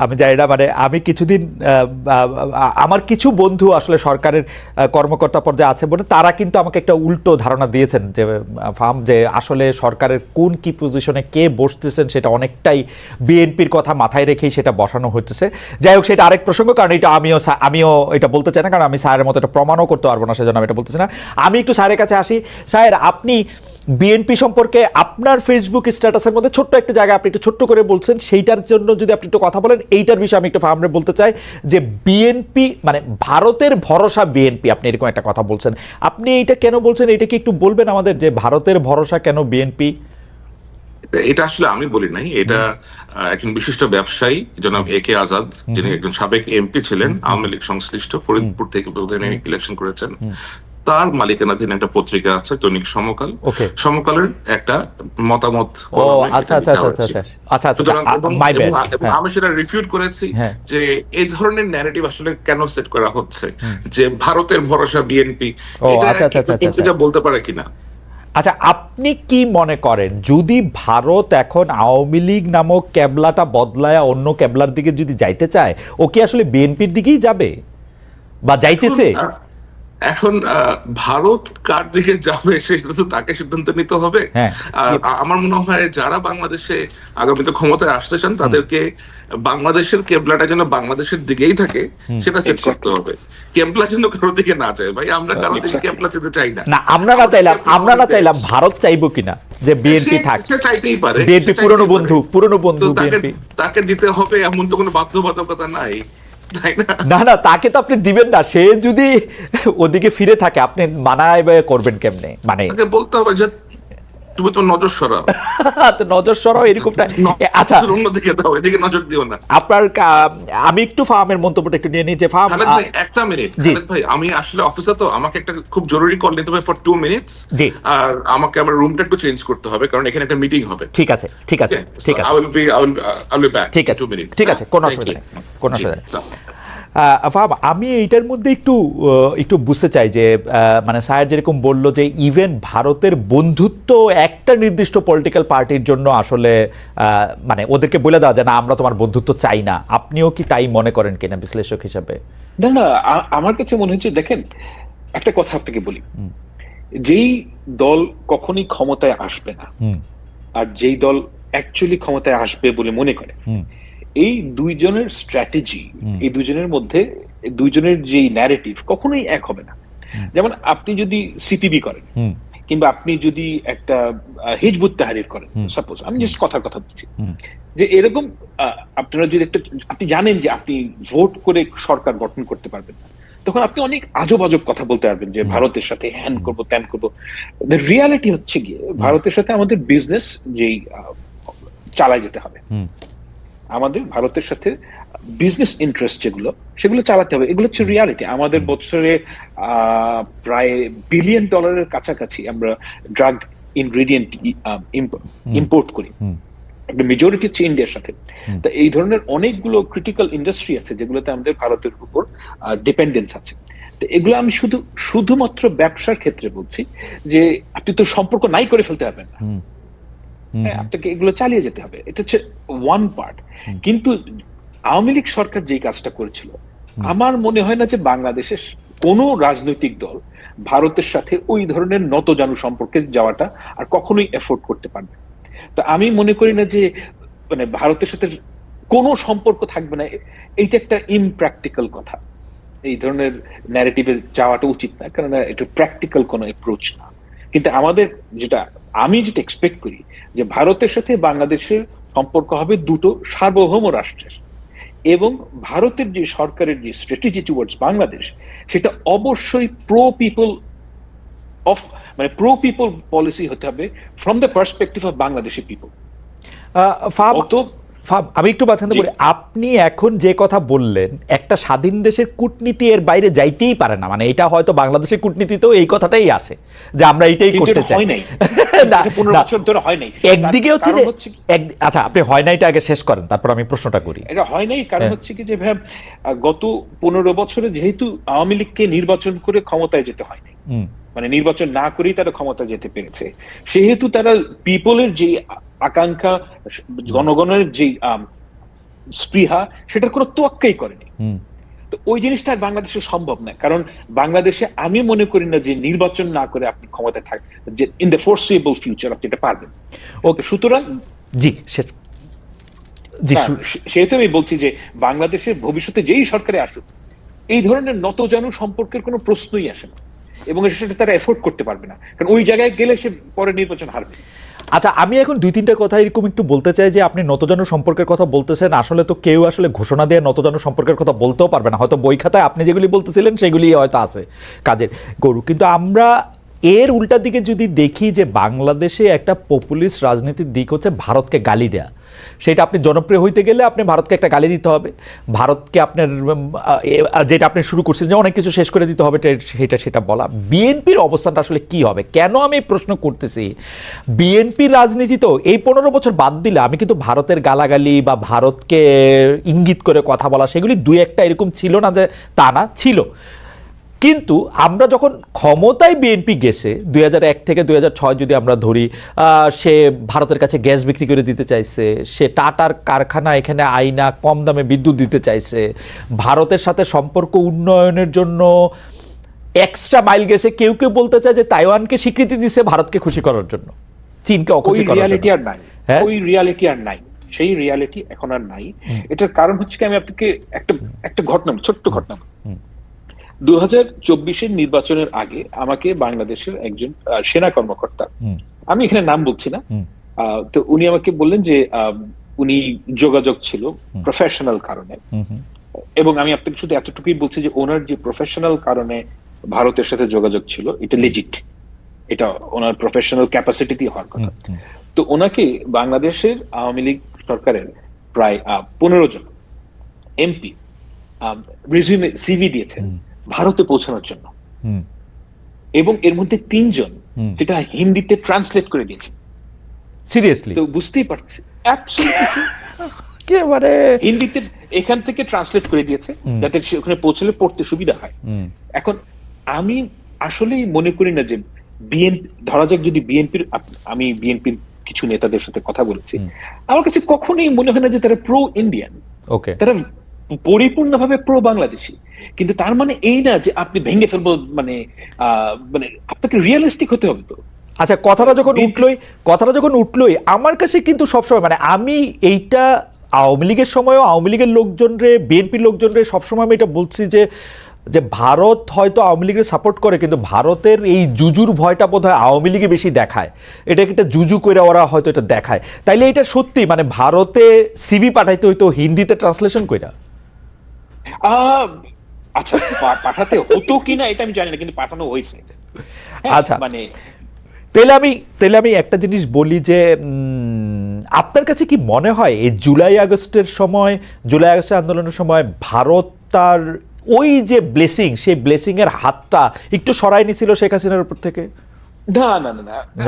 আমি জানি না, মানে আমি কিছুদিন আমার কিছু বন্ধু আসলে সরকারের কর্মকর্তা পর্যায়ে আছে বলে তারা কিন্তু আমাকে একটা উল্টো ধারণা দিয়েছেন যে ফার্ম, যে আসলে সরকারের কোন কি পজিশনে কে বসতেছেন সেটা অনেকটাই বিএনপির কথা মাথায় রেখেই সেটা বসানো হচ্ছে। যাই হোক, সেটা আরেক প্রসঙ্গ, কারণ এটা আমিও এটা বলতে চাই না, কারণ আমি স্যারের মতো এটা প্রমাণও করতে পারবো না, সেজন্য আমি এটা বলতেছি না। আমি একটু স্যারের কাছে আসি। স্যার, আপনি বিএনপি সম্পর্কে আপনার ফেসবুক স্ট্যাটাসের মধ্যে ছোট্ট একটা জায়গা আপনি একটু ছোট্ট করে বলছেন, সেইটার জন্য যদি আপনি একটু কথা বলেন। এইটার বিষয়ে আমি একটু ফার্মরে বলতে চাই যে বিএনপি মানে ভারতের ভরসা বিএনপি, আপনি এরকম একটা কথা বলছেন, আপনি এইটা কেন বলছেন? এটা কি একটু বলবেন আমাদের, যে ভারতের ভরসা কেন বিএনপি? এটা আসলে আমি বলি নাই, এটা একজন বিশিষ্ট ব্যবসায়ী জনাব এ কে আজাদ, যিনি একজন সাবেক এমপি ছিলেন, আওয়ামী লীগ সংশ্লিষ্ট, ফরিদপুর থেকে ইলেকশন করেছেন, তার মালিকানাধীন একটা পত্রিকা আছে দৈনিক সমকাল, সমকালের একটা মতামত। আমি সেটা রিফিউট করেছি যে এই ধরনের ন্যারেটিভ আসলে কেন সেট করা হচ্ছে যে ভারতের ভরসা বিএনপি, এটা বলতে পারে কিনা। আচ্ছা, আপনি কি মনে করেন যদি ভারত এখন আওয়ামী লীগ নামক ক্যাবলাটা বদলায় অন্য ক্যাবলার দিকে যদি যাইতে চায়, ও কি আসলে বিএনপির দিকেই যাবে বা যাইতেছে? এখন ভারত কার দিকে যাবে সেটা তো তাকে সিদ্ধান্ত নিতে হবে। আর আমার মনে হয় যারা বাংলাদেশে আগামীতে ক্ষমতায় আসতে চান তাদেরকে বাংলাদেশের কেবলাটা যেন বাংলাদেশের দিকেই থাকে সেটা সেট করতে হবে। কেবলা যেন কারোর দিকে না যায়। ভাই, আমরা কারোর দিকে কেবলা যেতে চাই না। না, আমরা না চাইলাম ভারত চাইবো কিনা যে বিএনপি থাক, চাইতেই পারে, বিএনপি পুরনো বন্ধু বিএনপি, তাকে দিতে হবে এমন তো কোনো বাধ্যবাধকতা নাই। না না, তাকে তো আপনি দিবেন না। সে যদি ওদিকে ফিরে থাকে আপনি মানায় করবেন কেমনে? মানে বলতে হবে যে তুমি তো নজর সরাও, নজর সরাও এরকমটা। আচ্ছা, অন্যদিকে দাও, এদিকে নজর দিও না। আপনার আমি একটু ফার্মের মন্তব্যটা একটু নিয়ে নিই যে ফার্ম, একটা মিনিট ভাই, আমি আসলে অফিসে, তো আমাকে একটা খুব জরুরি কল নিতে হবে ফর 2 মিনিটস। জি, আর আমাকে আমার রুমটা একটু চেঞ্জ করতে হবে কারণ এখানে একটা মিটিং হবে। ঠিক আছে ঠিক আছে ঠিক আছে, I will be back. ঠিক আছে 2 minutes. ঠিক আছে, কোনো অসুবিধা নেই, কোনো অসুবিধা নেই। আমি এইটার মধ্যে একটু বুঝতে চাই যে মানে স্যার যেরকম বললো যে ইভেন ভারতের বন্ধুত্ব একটা নির্দিষ্ট পলিটিক্যাল পার্টির জন্য আসলে মানে ওদেরকে বলে দেওয়া যায় না আমরা তোমার বন্ধুত্ব চাই না, আপনিও কি তাই মনে করেন কিনা বিশ্লেষক হিসাবে? না না, আমার কাছে মনে হচ্ছে, দেখেন একটা কথা আপনাকে বলি, যেই দল কখনই ক্ষমতায় আসবে না আর যেই দল অ্যাকচুয়ালি ক্ষমতায় আসবে বলে মনে করে, এই দুইজনের স্ট্র্যাটেজি, এই দুইজনের মধ্যে দুইজনের যে ন্যারেটিভ কখনোই এক হবে না। যেমন আপনি যদি সিপিবি করেন কিংবা আপনি যদি একটা হিজবুত তাহরির করেন, সাপোজ, আমি জাস্ট কথার কথা বলছি, যে এরকম আপনারা যদি একটা, আপনি জানেন যে আপনি ভোট করে সরকার গঠন করতে পারবেন না, তখন আপনি অনেক আজব আজব কথা বলতে পারবেন যে ভারতের সাথে হ্যান করবো ত্যান করবো। দ্য রিয়ালিটি হচ্ছে গিয়ে ভারতের সাথে আমাদের বিজনেস যেই চালায় যেতে হবে, আমাদের ভারতের সাথে বিজনেস ইন্টারেস্ট যেগুলো সেগুলো চালাতে হবে, এগুলো হচ্ছে রিয়ালিটি। আমাদের বছরে প্রায় $1 বিলিয়ন কাছাকাছি আমরা ড্রাগ ইনগ্রেডিয়েন্ট ইম্পোর্ট করি, একটা মেজরিটি হচ্ছে ইন্ডিয়ার সাথে। তো এই ধরনের অনেকগুলো ক্রিটিক্যাল ইন্ডাস্ট্রি আছে যেগুলোতে আমাদের ভারতের উপর ডিপেন্ডেন্স আছে। তো এগুলো আমি শুধুমাত্র ব্যবসার ক্ষেত্রে বলছি যে আপনি তো সম্পর্ক নাই করে ফেলতে পারবেন না, আপনাকে এগুলো চালিয়ে যেতে হবে, এটা হচ্ছে ওয়ান পার্ট। কিন্তু আওয়ামী লীগ সরকার যেই কাজটা করেছিল, আমার মনে হয় না যে বাংলাদেশের কোনো রাজনৈতিক দল ভারতের সাথে ওই ধরনের নতজানু সম্পর্কে যাওয়াটা আর কখনোই এফোর্ড করতে পারবে। তো আমি মনে করি না যে মানে ভারতের সাথে কোনো সম্পর্ক থাকবে না, এইটা একটা ইমপ্র্যাকটিক্যাল কথা। এই ধরনের ন্যারেটিভে যাওয়াটা উচিত না, কারণ এটা প্র্যাকটিক্যাল কোনো অ্যাপ্রোচ না। কিন্তু আমাদের আমি যেটা এক্সপেক্ট করি যে ভারতের সাথে বাংলাদেশের সম্পর্ক হবে দুটো সার্বভৌম রাষ্ট্রের, এবং ভারতের যে সরকারের যে স্ট্র্যাটেজি টুয়ার্ডস বাংলাদেশ সেটা অবশ্যই প্রো পিপল পলিসি হতে হবে from the perspective of Bangladeshi people. আমি একটু মাঝখানে বলি, আপনি এখন যে কথা বললেন একটা স্বাধীন দেশের কূটনীতি এর বাইরে যাইতেই পারে না, মানে এটা হয়তো বাংলাদেশের কূটনীতিতেও এই কথাটাই আসে যে আমরা এইটাই করতে চাই। একদিকে হচ্ছে যে আচ্ছা আপনি হয় না এটা আগে শেষ করেন, তারপর আমি প্রশ্নটা করি। এটা হয় নাই কারণ হচ্ছে কি যে ভাই গত 15 বছরে যেহেতু আওয়ামী লীগকে নির্বাচন করে ক্ষমতায় যেতে হয়নি, মানে নির্বাচন না করেই তারা ক্ষমতা যেতে পেরেছে, সেহেতু তারা পিপলের যে আকাঙ্ক্ষা, জনগণের যে স্পৃহা, সেটার কোনো তোয়াক্কাই করেনি। তো ওই জিনিসটা বাংলাদেশে সম্ভব না, কারণ বাংলাদেশে আমি মনে করি না যে নির্বাচন না করে আপনি ক্ষমতায় থাকবেন, যে ইন দ্য ফোরসিয়েবল ফিউচার আপনি এটা পারবেন। ওকে, সুতরাং সেহেতু আমি বলছি যে বাংলাদেশের ভবিষ্যতে যেই সরকারে আসুক এই ধরনের নতজানু সম্পর্কের কোনো প্রশ্নই আসে না, এবং সেটা তারা এফোর্ড করতে পারবে না, কারণ ওই জায়গায় গেলে সে পরে নির্বাচন হারবে। আচ্ছা, আমি এখন 2-3টা কথা এরকম একটু বলতে চাই যে আপনি নতজানু সম্পর্কের কথা বলতেছেন, আসলে তো কেউ আসলে ঘোষণা দিয়ে নতজানু সম্পর্কের কথা বলতেও পারবে না, হয়তো বই খাতায় আপনি যেগুলি বলতেছিলেন সেগুলি হয়তো আছে কাজের গরু। কিন্তু আমরা এর উল্টা দিকে যদি দেখি যে বাংলাদেশে একটা পপুলিস্ট রাজনীতির দিক হচ্ছে ভারতকে গালি দেয়া। সেটা আপনি জনপ্রিয় হইতে গেলে আপনি ভারতকে একটা গালি দিতে হবে, ভারতকে আপনার যেটা আপনি শুরু করছেন যে অনেক কিছু শেষ করে দিতে হবে, সেটা বলা। বিএনপির অবস্থানটা আসলে কি হবে? কেন আমি প্রশ্ন করতেছি, বিএনপির রাজনীতি তো এই 15 বছর বাদ দিলে আমি কিন্তু ভারতের গালাগালি বা ভারতকে ইঙ্গিত করে কথা বলা সেগুলি 2-1টা এরকম ছিল না যে তা না, ছিল। কিন্তু আমরা যখন ক্ষমতায় বিএনপি গেছে 2001 থেকে 2006 যদি আমরা ধরি, সে ভারতের কাছে গ্যাস বিক্রি করে দিতে চাইছে, সে টাটার কারখানা এখানে আইনা কম দামে বিদ্যুৎ দিতে চাইছে, ভারতের সাথে সম্পর্ক উন্নয়নের জন্য এক্সট্রা মাইল গেছে। কেউ কেউ বলতে চায় যে তাইওয়ানকে স্বীকৃতি দিছে ভারতকে খুশি করার জন্য, চীনকে অখুশি করার জন্য। ওই রিয়ালিটি আর নাই, সেই রিয়ালিটি এখন আর নাই। এটার কারণ হচ্ছে কি, আমি আপনাকে একটা ঘটনা, ছোট্ট ঘটনা। 2024-এর নির্বাচনের আগে আমাকে বাংলাদেশের একজন সেনা কর্মকর্তা, আমি এখানে নাম বলছি না, তো উনি আমাকে বললেন যে উনি যোগাযোগ ছিল প্রফেশনাল কারণে, এবং আমি আপনাকে শুধু এতটুকুই বলছি যে ওনার যে প্রফেশনাল কারণে ভারতের সাথে যোগাযোগ ছিল এটা লেজিট, এটা ওনার প্রফেশনাল ক্যাপাসিটি হওয়ার কথা। তো ওনাকে বাংলাদেশের আওয়ামী লীগ সরকারের প্রায় 15 জন এমপি রিজিউমে সিভি দিয়েছেন ভারতে পৌঁছানোর জন্য, এবং এর মধ্যে 3 জন সেটা হিন্দিতে ট্রান্সলেট করে দিয়েছে। সিরিয়াসলি? তো বুঝতেই পারছি, একেবারে হিন্দিতে এখান থেকে ট্রান্সলেট করে দিয়েছে যাতে ওখানে পৌঁছলে পড়তে সুবিধা হয়। এখন আমি আসলেই মনে করি না যে বিএনপি, ধরা যাক যদি বিএনপির, আমি বিএনপির কিছু নেতাদের সাথে কথা বলেছি, আমার কাছে কখনোই মনে হয় না যে তারা প্রো ইন্ডিয়ান, তারা পরিপূর্ণভাবে প্রো বাংলাদেশী। কিন্তু তার মানে এই না যে আপনি ভেঙে ফেলবো, মানে আপনাকে রিয়েলিস্টিক হতে হবে। তো আচ্ছা, কথাটা যখন উঠলোই আমার কাছে কিন্তু সবসময়, মানে আমি এইটা আওয়ামী লীগের সময়ও আওয়ামী লীগের লোকজনরে, বিএনপির লোকজনরে সবসময় আমি এটা বলছি যে ভারত হয়তো আওয়ামী লীগের সাপোর্ট করে, কিন্তু ভারতের এই জুজুর ভয়টা বোধহয় আওয়ামী লীগে বেশি দেখায়, এটাকে একটা জুজু করে ওরা হয়তো এটা দেখায়। তাইলে এটা সত্যি, মানে ভারতে সিভি পাঠাইতে হইতো হিন্দিতে ট্রান্সলেশন কইরা? আচ্ছা, পাঠাতে হতো কিনা এটা আমি জানি না, কিন্তু পাঠানো হয়েছে। আচ্ছা, মানে তাহলে আমি একটা জিনিস বলি যে আপনার কাছে কি মনে হয় এই জুলাই আগস্টের আন্দোলনের সময় ভারত তার ওই যে ব্লেসিং, সেই ব্লেসিং এর হাতটা একটু সরাই নিছিল শেখ হাসিনার উপর থেকে?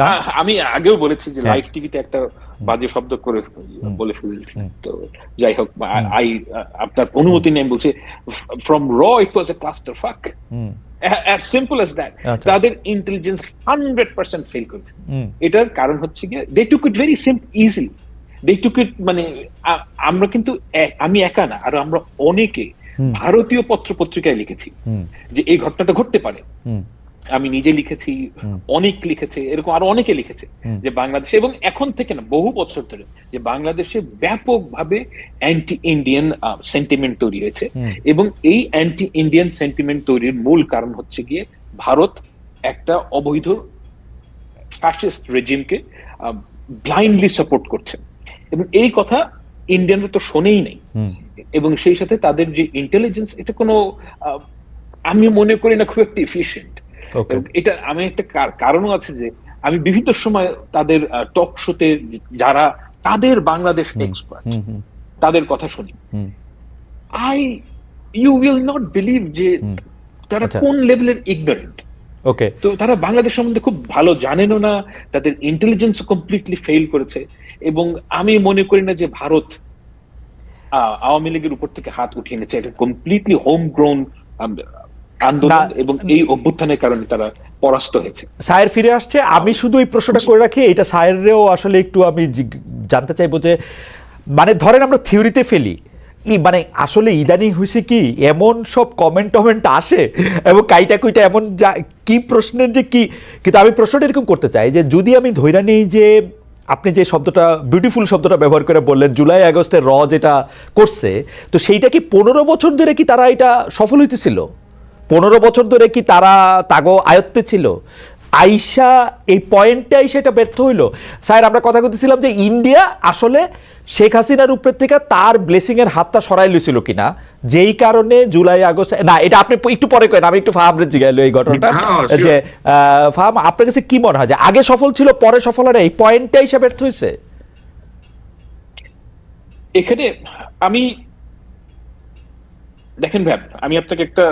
না, আমি আগেও বলেছি যে লাইভ টিভিতে একটা বাজে শব্দ করে বলে ফেলেছি, তো যাই হোক, আপনার অনুমতি নেই বলছে, ফ্রম র ইট ওয়াজ এ ক্লাস্টার ফাক, as simple as that. তাদের ইন্টেলিজেন্স 100% ফেল করেছে। এটার কারণ হচ্ছে গিয়ে they took it very easily, they took it, মানে আমরা কিন্তু, আমি একা না, আর আমরা অনেকে ভারতীয় পত্র পত্রিকায় লিখেছি যে এই ঘটনাটা ঘটতে পারে। আমি নিজে লিখেছি, অনেক লিখেছে, এরকম আরো অনেকে লিখেছে যে বাংলাদেশে, এবং এখন থেকে না, বহু বছর ধরে, যে বাংলাদেশে ব্যাপকভাবে অ্যান্টি ইন্ডিয়ান সেন্টিমেন্ট তৈরি হয়েছে, এবং এই অ্যান্টি ইন্ডিয়ান সেন্টিমেন্ট তৈরির মূল কারণ হচ্ছে গিয়ে ভারত একটা অবৈধ ফ্যাসিস্ট রেজিমকে ব্লাইন্ডলি সাপোর্ট করছে। এবং এই কথা ইন্ডিয়ানরা তো শোনেই নাই। এবং সেই সাথে তাদের যে ইন্টেলিজেন্স, এটা কোনো আমি মনে করি না খুব একটা এফিশিয়েন্ট। এটা আমি একটা কারণও আছে যে আমি বিভিন্ন সময় তাদের টক শোতে যারা তাদের বাংলাদেশ এক্সপার্ট তাদের কথা শুনি, ইউ উইল নট বিলিভ যে তারা কোন লেভেলের ইগনোরেন্ট। ওকে, তো তারা বাংলাদেশ সম্বন্ধে খুব ভালো জানেনও না, তাদের ইন্টেলিজেন্স কমপ্লিটলি ফেল করেছে। এবং আমি মনে করি না যে ভারত আওয়ামী লীগের উপর থেকে হাত উঠিয়ে নিয়েছে, এটা কমপ্লিটলি হোম গ্রোন আন্দোলন এবং এই অভ্যুত্থানের কারণে তারা পরাস্ত হয়েছে। সায়ের ফিরে আসছে, আমি শুধু এই প্রশ্নটা করে রাখি, এটা সায়েরও আসলে একটু আমি জানতে চাইবো যে মানে ধরেন আমরা থিওরিতে ফেলি, মানে আসলে ইদানিং হয়েছে কি এমন সব কমেন্ট আসে এবং কাইটা কুইটা এমন কি প্রশ্নের যে কি, কিন্তু আমি প্রশ্নটা এরকম করতে চাই যে যদি আমি ধৈর্য নেই যে আপনি যে শব্দটা বিউটিফুল শব্দটা ব্যবহার করে বললেন জুলাই আগস্টে যেটা করছে, তো সেইটা কি 15 বছর ধরে কি তারা এটা সফল হইতেছিল? 15 বছর ধরে কি তারা তাগো আয়ত্তে ছিল? আইসা এই পয়েন্টে আইসা এটা ব্যর্থ হইল। স্যার আমরা কথা বলতেছিলাম যে ইন্ডিয়া আসলে শেখ হাসিনার উপর থেকে তার ব্লেসিং এর হাতটা সরাই লইছিল কিনা, যেই কারণে জুলাই আগস্ট না, এটা আপনি একটু পরে করেন, আমি একটু ফাহামরে জিগাইলো এই ঘটনাটা যে ফাহাম আপনার কাছে কি মনে হয় যে আগে সফল ছিল পরে সফল হয় এই পয়েন্টটা হিসাবে ব্যর্থ হয়েছে? এখানে আমি দেখেন ভাই, আমি আপনাকে একটা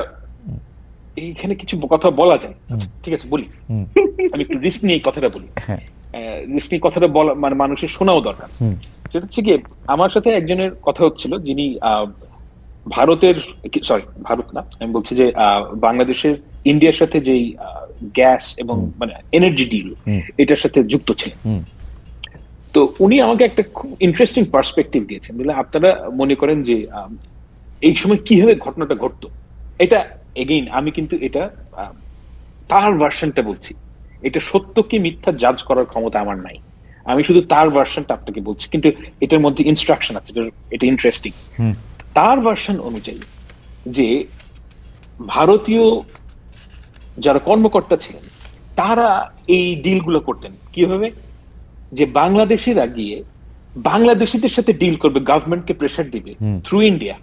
এইখানে কিছু কথা বলা যায়, ঠিক আছে বলি, আমি একটু রিস্ক নিয়ে কথাটা বলি। রিস্ক নিয়ে কথাটা বলা মানে মানুষের শোনাও দরকার। সেটা হচ্ছে কি, আমার সাথে একজনের কথা হচ্ছিল যিনি ভারতের, সরি ভারত না, আমি বলছি যে বাংলাদেশের ইন্ডিয়ার সাথে যেই গ্যাস এবং মানে এনার্জি ডিল এটার সাথে যুক্ত ছিলেন। তো উনি আমাকে একটা খুব ইন্টারেস্টিং পার্সপেক্টিভ দিয়েছেন। বলে আপনারা মনে করেন যে এই সময় কিভাবে ঘটনাটা ঘটতো, এটা এগেইন আমি কিন্তু এটা তার ভার্সনটা বলছি, এটা সত্য কি মিথ্যা জাজ করার ক্ষমতা আমার নাই, আমি শুধু তার ভার্সনটা আপনাকে বলছি, কিন্তু এটার মধ্যে ইনস্ট্রাকশন আছে, এটা ইন্টারেস্টিং। তার ভার্সন অনুযায়ী যে ভারতীয় যারা কর্মকর্তা ছিলেন তারা এই ডিলগুলো করতেন কিভাবে, যে বাংলাদেশিরা গিয়ে বাংলাদেশিদের সাথে ডিল করবে, গভর্নমেন্টকে প্রেসার দিবে থ্রু ইন্ডিয়া।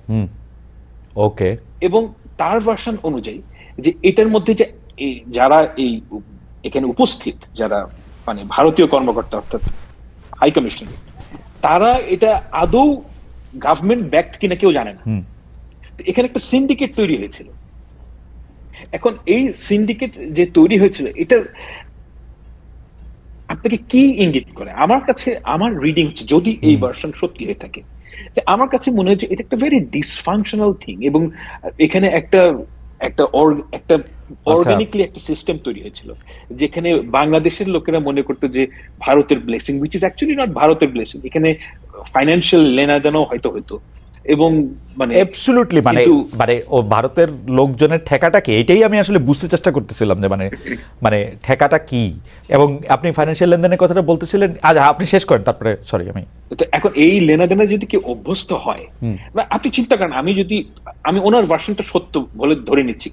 ওকে, এবং তার ভার্সন অনুযায়ী যে এটার মধ্যে যে যারা এই এখানে উপস্থিত যারা মানে ভারতীয় কর্মকর্তা অর্থাৎ হাই কমিশন, তারা এটা আদৌ গভর্নমেন্ট ব্যাকড কিনা কেউ জানে না। তো এখানে একটা সিন্ডিকেট তৈরি হয়েছিল। এখন এই সিন্ডিকেট যে তৈরি হয়েছিল এটার আপনাকে কি ইঙ্গিত করে? আমার কাছে আমার রিডিং হচ্ছে, যদি এই ভার্সন সত্যি হয়ে থাকে, আমার কাছে মনে হয় যে এটা একটা ভেরি ডিসফাংশনাল থিং এবং এখানে একটা অর্গানিকলি একটা সিস্টেম তৈরি হয়েছিল যেখানে বাংলাদেশের লোকেরা মনে করতো যে ভারতের blessing, which is actually not ভারতের ব্লেসিং, এখানে ফাইন্যান্সিয়াল লেনাদেনাও হয়তো হতো। এবং মানে অ্যাবসলিউটলি মানে ও ভারতের লোকজনের ঠেকাটা কি, এটাই আমি আসলে বুঝতে চেষ্টা করতেছিলাম যে মানে ঠেকাটা কি। এবং আপনি ফাইন্যান্সিয়াল লেনদেনের কথাটা বলতেছিলেন, আচ্ছা আপনি শেষ করেন তারপরে, সরি। এখন এই লেনাদেনা যদি কি অভ্যস্ত হয়, আপনি চিন্তা করেন, আমি ওনার ভার্সনটা সত্য বলে ধরে নিচ্ছি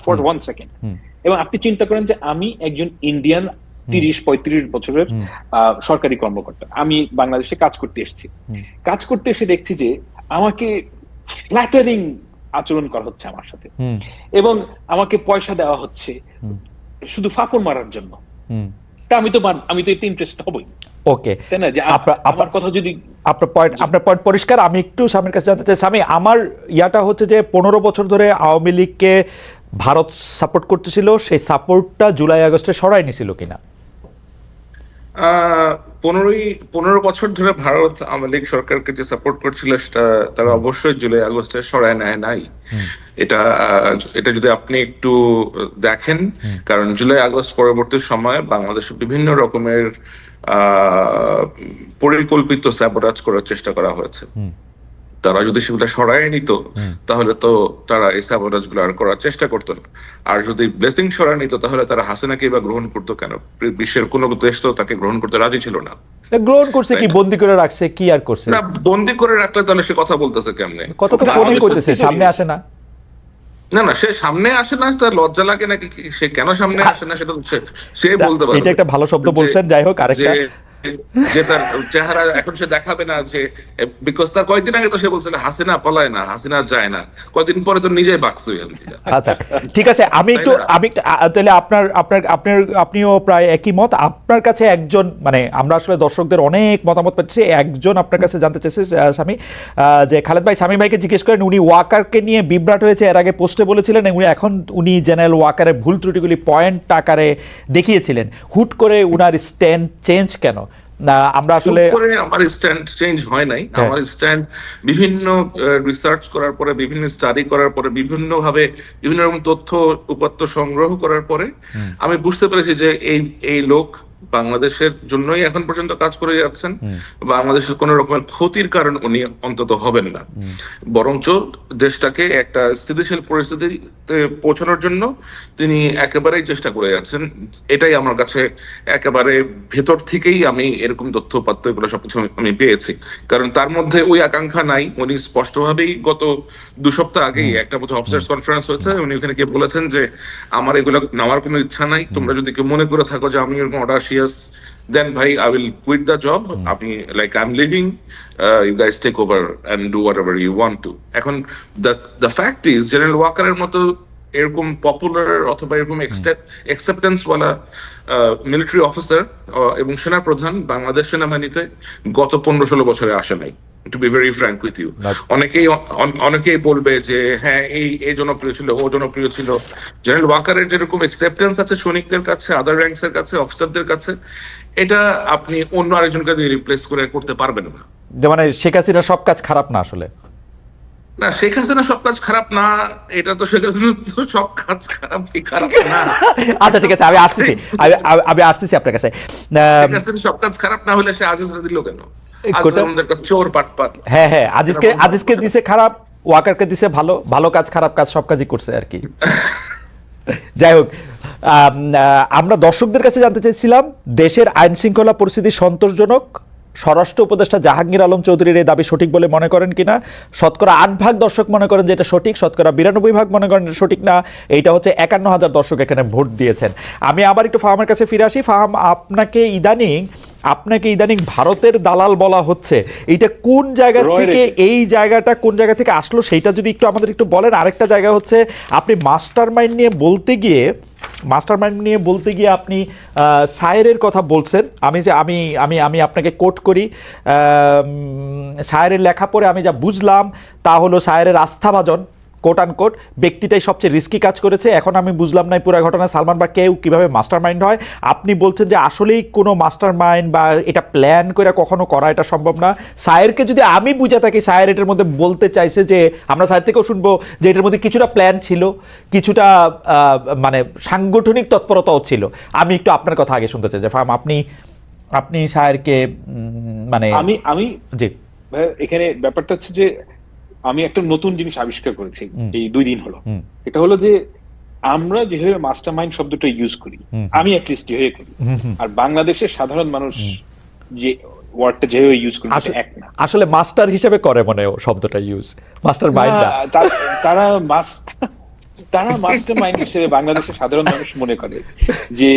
ফর ওয়ান সেকেন্ড, এবং আপনি চিন্তা করেন যে আমি একজন ইন্ডিয়ান 30-35 বছরের সরকারি কর্মকর্তা, আমি বাংলাদেশে কাজ করতে এসেছি। কাজ করতে এসে দেখছি যে আমাকে ফ্ল্যাটারিং আচরণ করা হচ্ছে আমার সাথে, এবং আমাকে পয়সা দেওয়া হচ্ছে শুধু ফাঁকর মারার জন্য। তা আমি তো এতে ইন্টারেস্ট হবই। ওকে, তাই না? যে আমার কথা যদি আপনার পয়েন্ট পরিষ্কার। আমি একটু স্বামীর কাছে জানতে চাই, স্বামী আমার ইয়াটা হচ্ছে যে 15 বছর ধরে আওয়ামী লীগকে ভারত সাপোর্ট করতেছিল, সেই সাপোর্টটা জুলাই আগস্টে সরাই নিছিল কিনা? 15 বছর ধরে ভারত আওয়ামী লীগ সরকারকে যে সাপোর্ট করছিল সেটা তারা অবশ্যই জুলাই আগস্টে সরায় নেয় নাই। এটা যদি আপনি একটু দেখেন, কারণ জুলাই আগস্ট পরবর্তী সময়ে বাংলাদেশে বিভিন্ন রকমের পরিকল্পিত স্যাবোটাজ করার চেষ্টা করা হয়েছে। তারা যদি সেগুলো সরায় নিত তাহলে তো তারা এই স্যাবোটাজ গুলো আর করার চেষ্টা করতো না। আর যদি ব্লেসিং সরায় নিত তাহলে তারা হাসিনাকে বা গ্রহণ করতো কেন? বিশ্বের কোনো দেশ তো তাকে গ্রহণ করতে রাজি ছিল না। গ্রহণ করছে কি, বন্দি করে রাখছে, কি আর করছে? না, বন্দি করে রাখলে তাহলে সে কথা বলতেছে কেমনে? কত তো ফোনই করতেছে, সামনে আসে না। না, সে সামনে আসে না, তার লজ্জা লাগে নাকি? সে কেন সামনে আসে না সেটা সে বলতে পারে। এটা একটা ভালো শব্দ বলছেন। যাই হোক, আরেকটা যে তার চেহারা এখন সে দেখাবে না, যে বিকজ তার কয়েকদিন আগে তো সে বলছিল হাসিনা পলায় না, হাসিনা যায় না, কয়েকদিন পরে তো নিজেই বাকছে এখান থেকে। আচ্ছা ঠিক আছে, তাহলে আপনিও প্রায় একই মত। আপনার কাছে একজন, মানে আমরা আসলে দর্শকদের অনেক মতামত পাচ্ছি, একজন আপনার কাছে জানতে চেয়েছে স্বামী, যে খালেদ ভাই সামি ভাইকে জিজ্ঞেস করেন, উনি ওয়াকারকে নিয়ে বিভ্রাট হয়েছে, এর আগে পোস্টে বলেছিলেন, এখন উনি জেনারেল ওয়াকারের ভুল ত্রুটিগুলি পয়েন্ট আকারে দেখিয়েছিলেন, হুট করে উনার স্ট্যান্ড চেঞ্জ কেন? আমরা আসলে আমার স্ট্যান্ড চেঞ্জ হয় নাই। আমার স্ট্যান্ড বিভিন্ন রিসার্চ করার পরে, বিভিন্ন স্টাডি করার পরে, বিভিন্ন রকম তথ্য উপাত্ত সংগ্রহ করার পরে আমি বুঝতে পেরেছি যে এই লোক বাংলাদেশের জন্যই এখন পর্যন্ত কাজ করে যাচ্ছেন। বাংলাদেশের কোন রকমের ক্ষতির কারণ উনি অন্তত হবেন না, বরঞ্চ দেশটাকে একটা স্থিতিশীল পরিস্থিতিতে পৌঁছানোর জন্য তিনি একেবারেই চেষ্টা করে যাচ্ছেন। এটাই আমার কাছে একেবারে ভেতর থেকেই আমি এরকম তথ্য উপাত্ত এগুলো সবকিছু আমি পেয়েছি। কারণ তার মধ্যে ওই আকাঙ্ক্ষা নাই। উনি স্পষ্টভাবেই গত 2 সপ্তাহ আগেই একটা বোধহয় অফিসার্স কনফারেন্স হয়েছে, উনি ওখানে গিয়ে বলেছেন যে আমার এগুলো নেওয়ার কোনো ইচ্ছা নাই, তোমরা যদি কেউ মনে করে থাকো যে আমি এরকম অডাসিয়াস, then ভাই I will quit the job, আমি like I'm leaving, you guys take over and do whatever you want to. এখন the fact is জেনারেল ওয়াকারের মতো এরকম পপুলার অথবা এরকম অ্যাকসেপ্টেন্স ওয়ালা মিলিটারি অফিসার এবং সেনা প্রধান বাংলাদেশ সেনাবাহিনীতে গত 15-16 বছরে আসে নাই, to be very frank with you. অনেকেই বলবে যে হ্যাঁ এই জনপ্রিয় ছিল, ও জনপ্রিয় ছিল। জেনারেল ওয়াকারের যেরকম অ্যাকসেপ্টেন্স আছে সৈনিকদের কাছে, আদার র্যাঙ্কস এর কাছে, অফিসারদের কাছে, এটা আপনি অন্য আরেকজনকে দিয়ে রিপ্লেস করে করতে পারবেন না। মানে শেখ হাসিনা সব কাজ খারাপ না আসলে? না, শেখ হাসিনা সব কাজ খারাপ না, এটা তো শেখ হাসিনা তো সব কাজ খারাপ না। আচ্ছা ঠিক আছে, আমি আসতেছি আপনার কাছে। শেখ হাসিনা সব কাজ খারাপ না হলে সে আজিজরা দিল কেন? চোর পাটপাট। হ্যাঁ, আজিজকে দিছে খারাপ, ওয়াকারকে দিছে ভালো, ভালো কাজ খারাপ কাজ সব কাজই করছে আর কি। যাই হোক, আমরা দর্শকদের কাছে জানতে চাইছিলাম, দেশের আইন শৃঙ্খলা পরিস্থিতি সন্তোষজনক, স্বরাষ্ট্র উপদেষ্টা জাহাঙ্গীর আলম চৌধুরীর এই দাবি সঠিক বলে মনে করেন কিনা? শতকরা 8 ভাগ দর্শক মনে করেন যে এটা সঠিক, শতকরা 92 ভাগ মনে করেন এটা সঠিক না। এইটা হচ্ছে 51,000 দর্শক এখানে ভোট দিয়েছেন। আমি আবার একটু ফাহামের কাছে ফিরে আসি। ফাহাম, আপনাকে ইদানিং ভারতের দালাল বলা হচ্ছে, এইটা কোন জায়গা থেকে, এই জায়গাটা কোন জায়গা থেকে আসলো সেইটা যদি একটু আমাদের একটু বলেন। আরেকটা জায়গা হচ্ছে, আপনি মাস্টার মাইন্ড নিয়ে বলতে গিয়ে আপনি শায়েরের কথা বলছেন। আমি আপনাকে কোট করি, শায়েরের লেখা পড়ে আমি যা বুঝলাম তা হলো শায়েরের আস্থাভাজন কোট আন কোট ব্যক্তিটাই সবচেয়ে রিস্কি কাজ করেছে। এখন আমি বুঝলাম না পুরো ঘটনা সালমান বা কেউ কিভাবে মাস্টার মাইন্ড হয়। আপনি বলছেন যে আসলেই কোনো মাস্টার মাইন্ড বা এটা প্ল্যান করে কখনো করা এটা সম্ভব না। শায়েরকে যদি আমি বুঝে থাকি, শায়ের এটার মধ্যে বলতে চাইছে যে, আমরা শায়ের থেকেও শুনবো যে এটার মধ্যে কিছুটা প্ল্যান ছিল, কিছুটা মানে সাংগঠনিক তৎপরতাও ছিল। আমি একটু আপনার কথা আগে শুনতে চাই যে ফাহাম, আপনি শায়েরকে মানে আমি জি, এখানে ব্যাপারটা হচ্ছে যে আমি একটা নতুন জিনিস আবিষ্কার করেছি এই 2 দিন হলো। এটা হলো যে আমরা যেভাবে মাস্টারমাইন্ড শব্দটা ইউজ করি, আমি অ্যাটলিস্ট যেভাবে করি, আর বাংলাদেশের সাধারণ মানুষ যে ওয়ার্ডটা যেভাবে ইউজ করি সেটা এক না। আসলে মাস্টার হিসেবে করে মনে হয় শব্দটা ইউজ, মাস্টার মাইন্ড না। তারা মাস্টারমাইন্ড হিসেবে বাংলাদেশের সাধারণ মানুষ মনে করে যে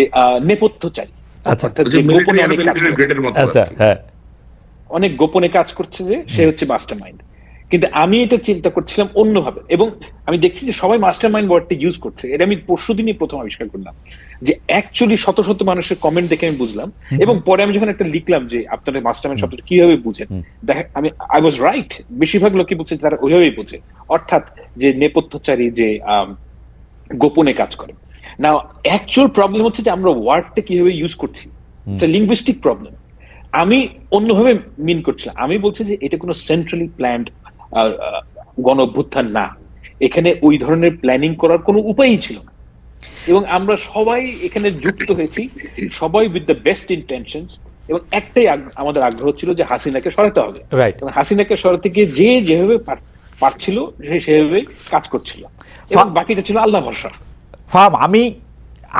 নেপথ্যচারী, অর্থাৎ যে গোপনে অনেক কাজ করছে। আচ্ছা, হ্যাঁ, অনেক গোপনে কাজ করছে যে সে হচ্ছে মাস্টারমাইন্ড। কিন্তু আমি এটা চিন্তা করছিলাম অন্যভাবে, এবং আমি দেখছি যে সবাই মাস্টারমাইন্ড ওয়ার্ডটা ইউজ করছে। এটা আমি পরশুদিনই প্রথম আবিষ্কার করলাম যে অ্যাকচুয়ালি শত শত মানুষের কমেন্ট দেখে আমি বুঝলাম, এবং পরে আমি যখন একটা লিখলাম যে আপনারা মাস্টারমাইন্ড শব্দটা কিভাবে বুঝেন, দেখেন আই ওয়াজ রাইট। বেশিরভাগ লোকই বুঝছে, তারা ওইভাবেই বুঝে, অর্থাৎ যে নেপথ্যচারী, যে গোপনে কাজ করে। না, অ্যাকচুয়াল প্রবলেম হচ্ছে যে আমরা ওয়ার্ডটা কিভাবে ইউজ করছি, ইটস এ লিঙ্গুইস্টিক প্রবলেম। আমি অন্যভাবে মিন করছিলাম, আমি বলছি যে এটা কোনো সেন্ট্রালি প্ল্যান্ড গণ অভ্যুত্থান না, এখানে ওই ধরনের প্ল্যানিং করার কোনো উপায়ই ছিল না, এবং আমরা সবাই এখানে যুক্ত হয়েছি, সবাই উইথ দ্য বেস্ট ইন্টেনশনস, এবং একটাই আমাদের আগ্রহ ছিল যে হাসিনাকে সরাতে হবে। হাসিনাকে সরাতে গিয়ে যে যেভাবে পারছিল সেভাবে কাজ করছিল, এবং বাকিটা ছিল আল্লাহ ভরসা। ফাহাম, আমি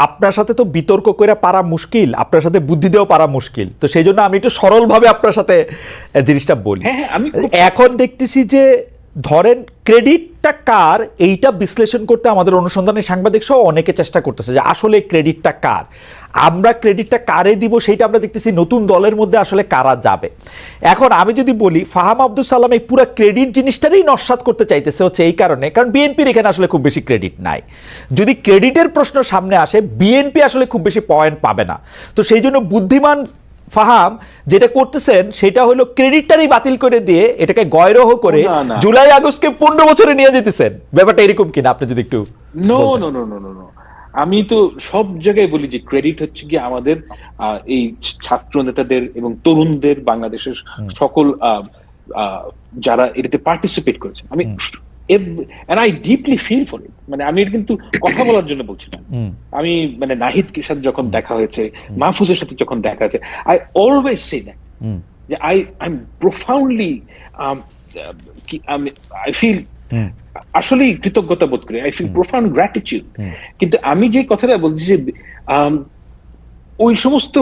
আপনার সাথে তো বিতর্ক করে পারা মুশকিল, আপনার সাথে বুদ্ধি দেওয়া পারা মুশকিল, তো সেই জন্য আমি একটু সরলভাবে আপনার সাথে জিনিসটা বলি। আমি এখন দেখতেছি যে ধরেন ক্রেডিটটা কার এইটা বিশ্লেষণ করতে আমাদের অনুসন্ধানী সাংবাদিক সহ অনেকে চেষ্টা করতেছে যে আসলে ক্রেডিটটা কার, আমরা ক্রেডিটটা কারে দিব সেইটা আমরা দেখতেছি নতুন দলের মধ্যে আসলে কারা যাবে। এখন আমি যদি বলি ফাহাম আব্দুল সালাম এই পুরো ক্রেডিট জিনিসটারই নস্যাৎ করতে চাইতেছে হচ্ছে এই কারণে, কারণ বিএনপির এখানে আসলে খুব বেশি ক্রেডিট নাই। যদি ক্রেডিটের প্রশ্ন সামনে আসে বিএনপি আসলে খুব বেশি পয়েন্ট পাবে না। তো সেই জন্য বুদ্ধিমান ফাহাম যেটা করতেছেন সেটা হলো ক্রেডিটটারই বাতিল করে দিয়ে এটাকে গয়রহ করে না। জুলাই আগস্টকে 15 বছরে নিয়ে যেতেছেন। ব্যাপারটা এরকম কিনা আপনি যদি একটু নো বলতেন। No no no no no আমি তো সব জায়গায় বলি যে ক্রেডিট হচ্ছে কি আমাদের এই ছাত্র নেতাদের এবং তরুণদের, বাংলাদেশের সকল যারা এটাতে পার্টিসিপেট করেছে। আমি and I deeply feel for it, মানে আমি এটা কিন্তু কথা বলার জন্য বলছি না। আমি মানে নাহিদকে সাথে যখন দেখা হয়েছে, মাহফুজের সাথে যখন দেখা হয়েছে, I always say that যে I'm profoundly I feel আসলেই কৃতজ্ঞতা বোধ করি, আই ফিল প্রোফাউন্ড গ্র্যাটিটিউড। কিন্তু আমি যে কথাটা বলছি যে ওই সমস্ত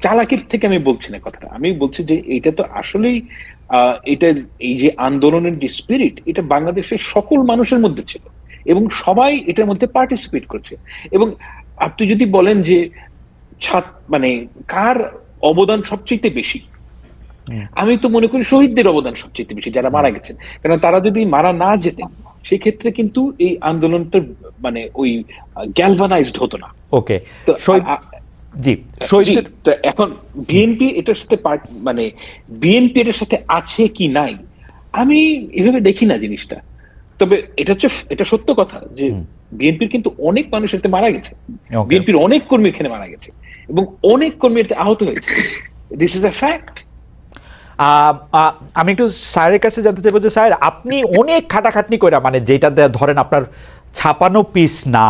চালাকির থেকে আমি বলছি না কথাটা, আমি বলছি যে এটা তো আসলেই এটার এই যে আন্দোলনের যে স্পিরিট, এটা বাংলাদেশের সকল মানুষের মধ্যে ছিল এবং সবাই এটার মধ্যে পার্টিসিপেট করছে। এবং আপনি যদি বলেন যে মানে কার অবদান সবচেয়ে বেশি, আমি তো মনে করি শহীদদের অবদান সবচেয়ে বেশি, যারা মারা গেছেন। কারণ তারা যদি মারা না যেতেন সেক্ষেত্রে কিন্তু এই আন্দোলনটা মানে ওই গ্যালভানাইজড হতো না। ওকে, তো জি শহীদদের তো এখন বিএনপি এটার সাথে মানে বিএনপি এটার সাথে আছে কি নাই আমি এভাবে দেখি না জিনিসটা। তবে এটা সত্য কথা যে বিএনপির কিন্তু অনেক মানুষ এতে মারা গেছে, বিএনপির অনেক কর্মী এখানে মারা গেছে এবং অনেক কর্মী এতে আহত হয়েছে। This is a fact. আমি একটু স্যারের কাছে জানতে চাইবো যে স্যার আপনি অনেক খাটাখাটনি করে মানে যেটা ধরেন আপনার ছাপানো পিস না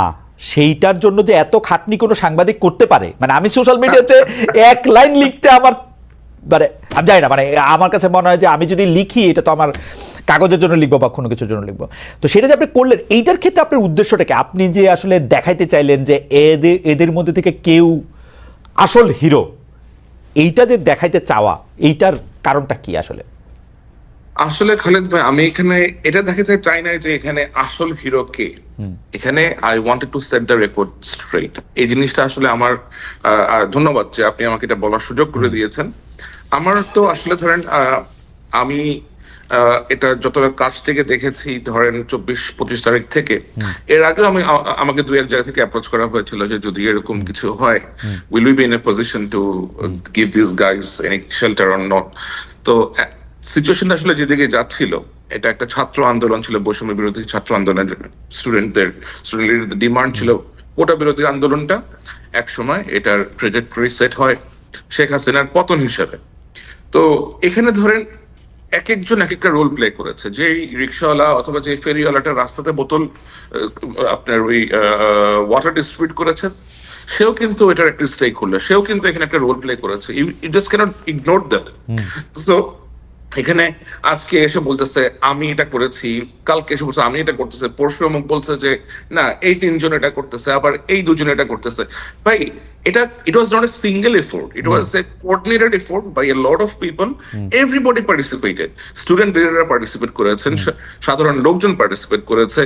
সেইটার জন্য যে এত খাটনি কোনো সাংবাদিক করতে পারে, মানে আমি সোশ্যাল মিডিয়াতে এক লাইন লিখতে আমার মানে আমি জানি না, মানে আমার কাছে মনে হয় যে আমি যদি লিখি এটা তো আমার কাগজের জন্য লিখবো বা কোনো কিছুর জন্য লিখবো। তো সেটা যে আপনি করলেন এইটার ক্ষেত্রে আপনার উদ্দেশ্যটাকে আপনি যে আসলে দেখাইতে চাইলেন যে এদের মধ্যে থেকে কেউ আসল হিরো, এইটা যে দেখাইতে চাওয়া এইটার কারণটা কি আসলে? আসলে খালেদ ভাই আমি এখানে এটা দেখাতে চাই না যে এখানে আসল হিরো কে, এখানে I wanted to set the record straight. এই জিনিসটা আসলে আমার ধন্যবাদ যে আপনি আমাকে এটা বলার সুযোগ করে দিয়েছেন। আমার তো আসলে ধরেন আমি এটা যতটা কাছ থেকে দেখেছি ধরেন 24-25 তারিখ থেকে, এর আগেও আমাকে দুই এক জায়গা থেকে অ্যাপ্রোচ করা হয়েছিল যে যদি এরকম কিছু হয় will we be in a position to give this guys any shelter or not. তো সিচুয়েশনটা আসলে যেদিকে যাচ্ছিল, এটা একটা ছাত্র আন্দোলন ছিল, বৈষম্য বিরোধী ছাত্র আন্দোলনের স্টুডেন্টদের ডিমান্ড ছিল কোটা বিরোধী আন্দোলনটা এক সময় এটার ট্রেজেক্টরি সেট হয় শেখ হাসিনার পতন হিসেবে। তো এখানে ধরেন এক একজন এক একটা রোল প্লে করেছে। যে রিক্সাওয়ালা অথবা যে ফেরিওয়ালাটা রাস্তাতে বোতল আপনার ওই ওয়াটার ডিস্ট্রিবিউট করেছে সেও কিন্তু এটার একটা স্টেক হোল্ডার, সেও কিন্তু এখানে একটা রোল প্লে করেছে। You just can't ignore that. So এখানে আজকে এসে বলতেছে আমি এটা করেছি, কালকে এসে বলছে আমি এটা করতেছে, পরশু অমুক বলছে যে না এই তিনজন এটা করতেছে, আবার এই দুজন এটা করতেছে। ভাই এটা it was not a single effort, it was a coordinated effort by a lot of people. Everybody participated, student লিডাররা পার্টিসিপেট করেছেন, সাধারণ লোকজন পার্টিসিপেট করেছে,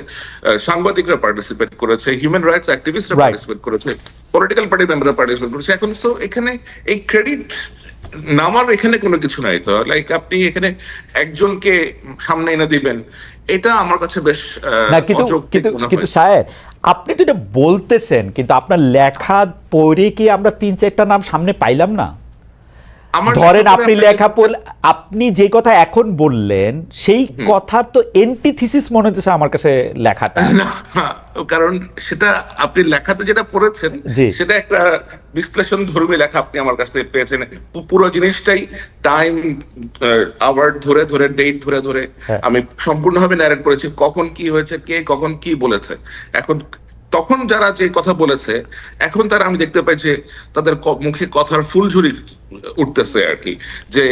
সাংবাদিকরা পার্টিসিপেট করেছে, হিউম্যান রাইটস অ্যাক্টিভিস্টরা পার্টিসিপেট করেছে, পলিটিক্যাল পার্টি মেম্বাররা পার্টিসিপেট করেছে। এখন তো এখানে এই ক্রেডিট নামার এখানে কোনো কিছু নাই। তো লাইক আপনি এখানে একজনকে সামনে এনে দিবেন, এটা আমার কাছে বেশ না, কিন্তু স্যার আপনি তো এটা বলতেছেন কিন্তু আপনার লেখা পড়ে কি আমরা 3-4টা নাম সামনে পাইলাম না? ধরেন আপনি লেখা পড়লে আপনি যে কথা এখন বললেন সেই কথার তো এন্টিথিসিস মনে হচ্ছে আমার কাছে লেখাটা। কারণ সেটা আপনি লেখাতে যেটা পড়েছেন সেটা একটা বিশ্লেষণ ধর্মী লেখা আপনি আমার কাছ থেকে পেয়েছেন। পুরো জিনিসটাই টাইম আওয়ার ধরে ধরে ডেট ধরে ধরে আমি সম্পূর্ণভাবে ন্যারেট করেছি, কখন কি হয়েছে, কে কখন কি বলেছে। এখন তখন যারা যে কথা বলেছে, এখন তারা আমি দেখতে পাই যে তাদের মুখে কথার ফুলঝুরি উঠতেছে আর কি। যে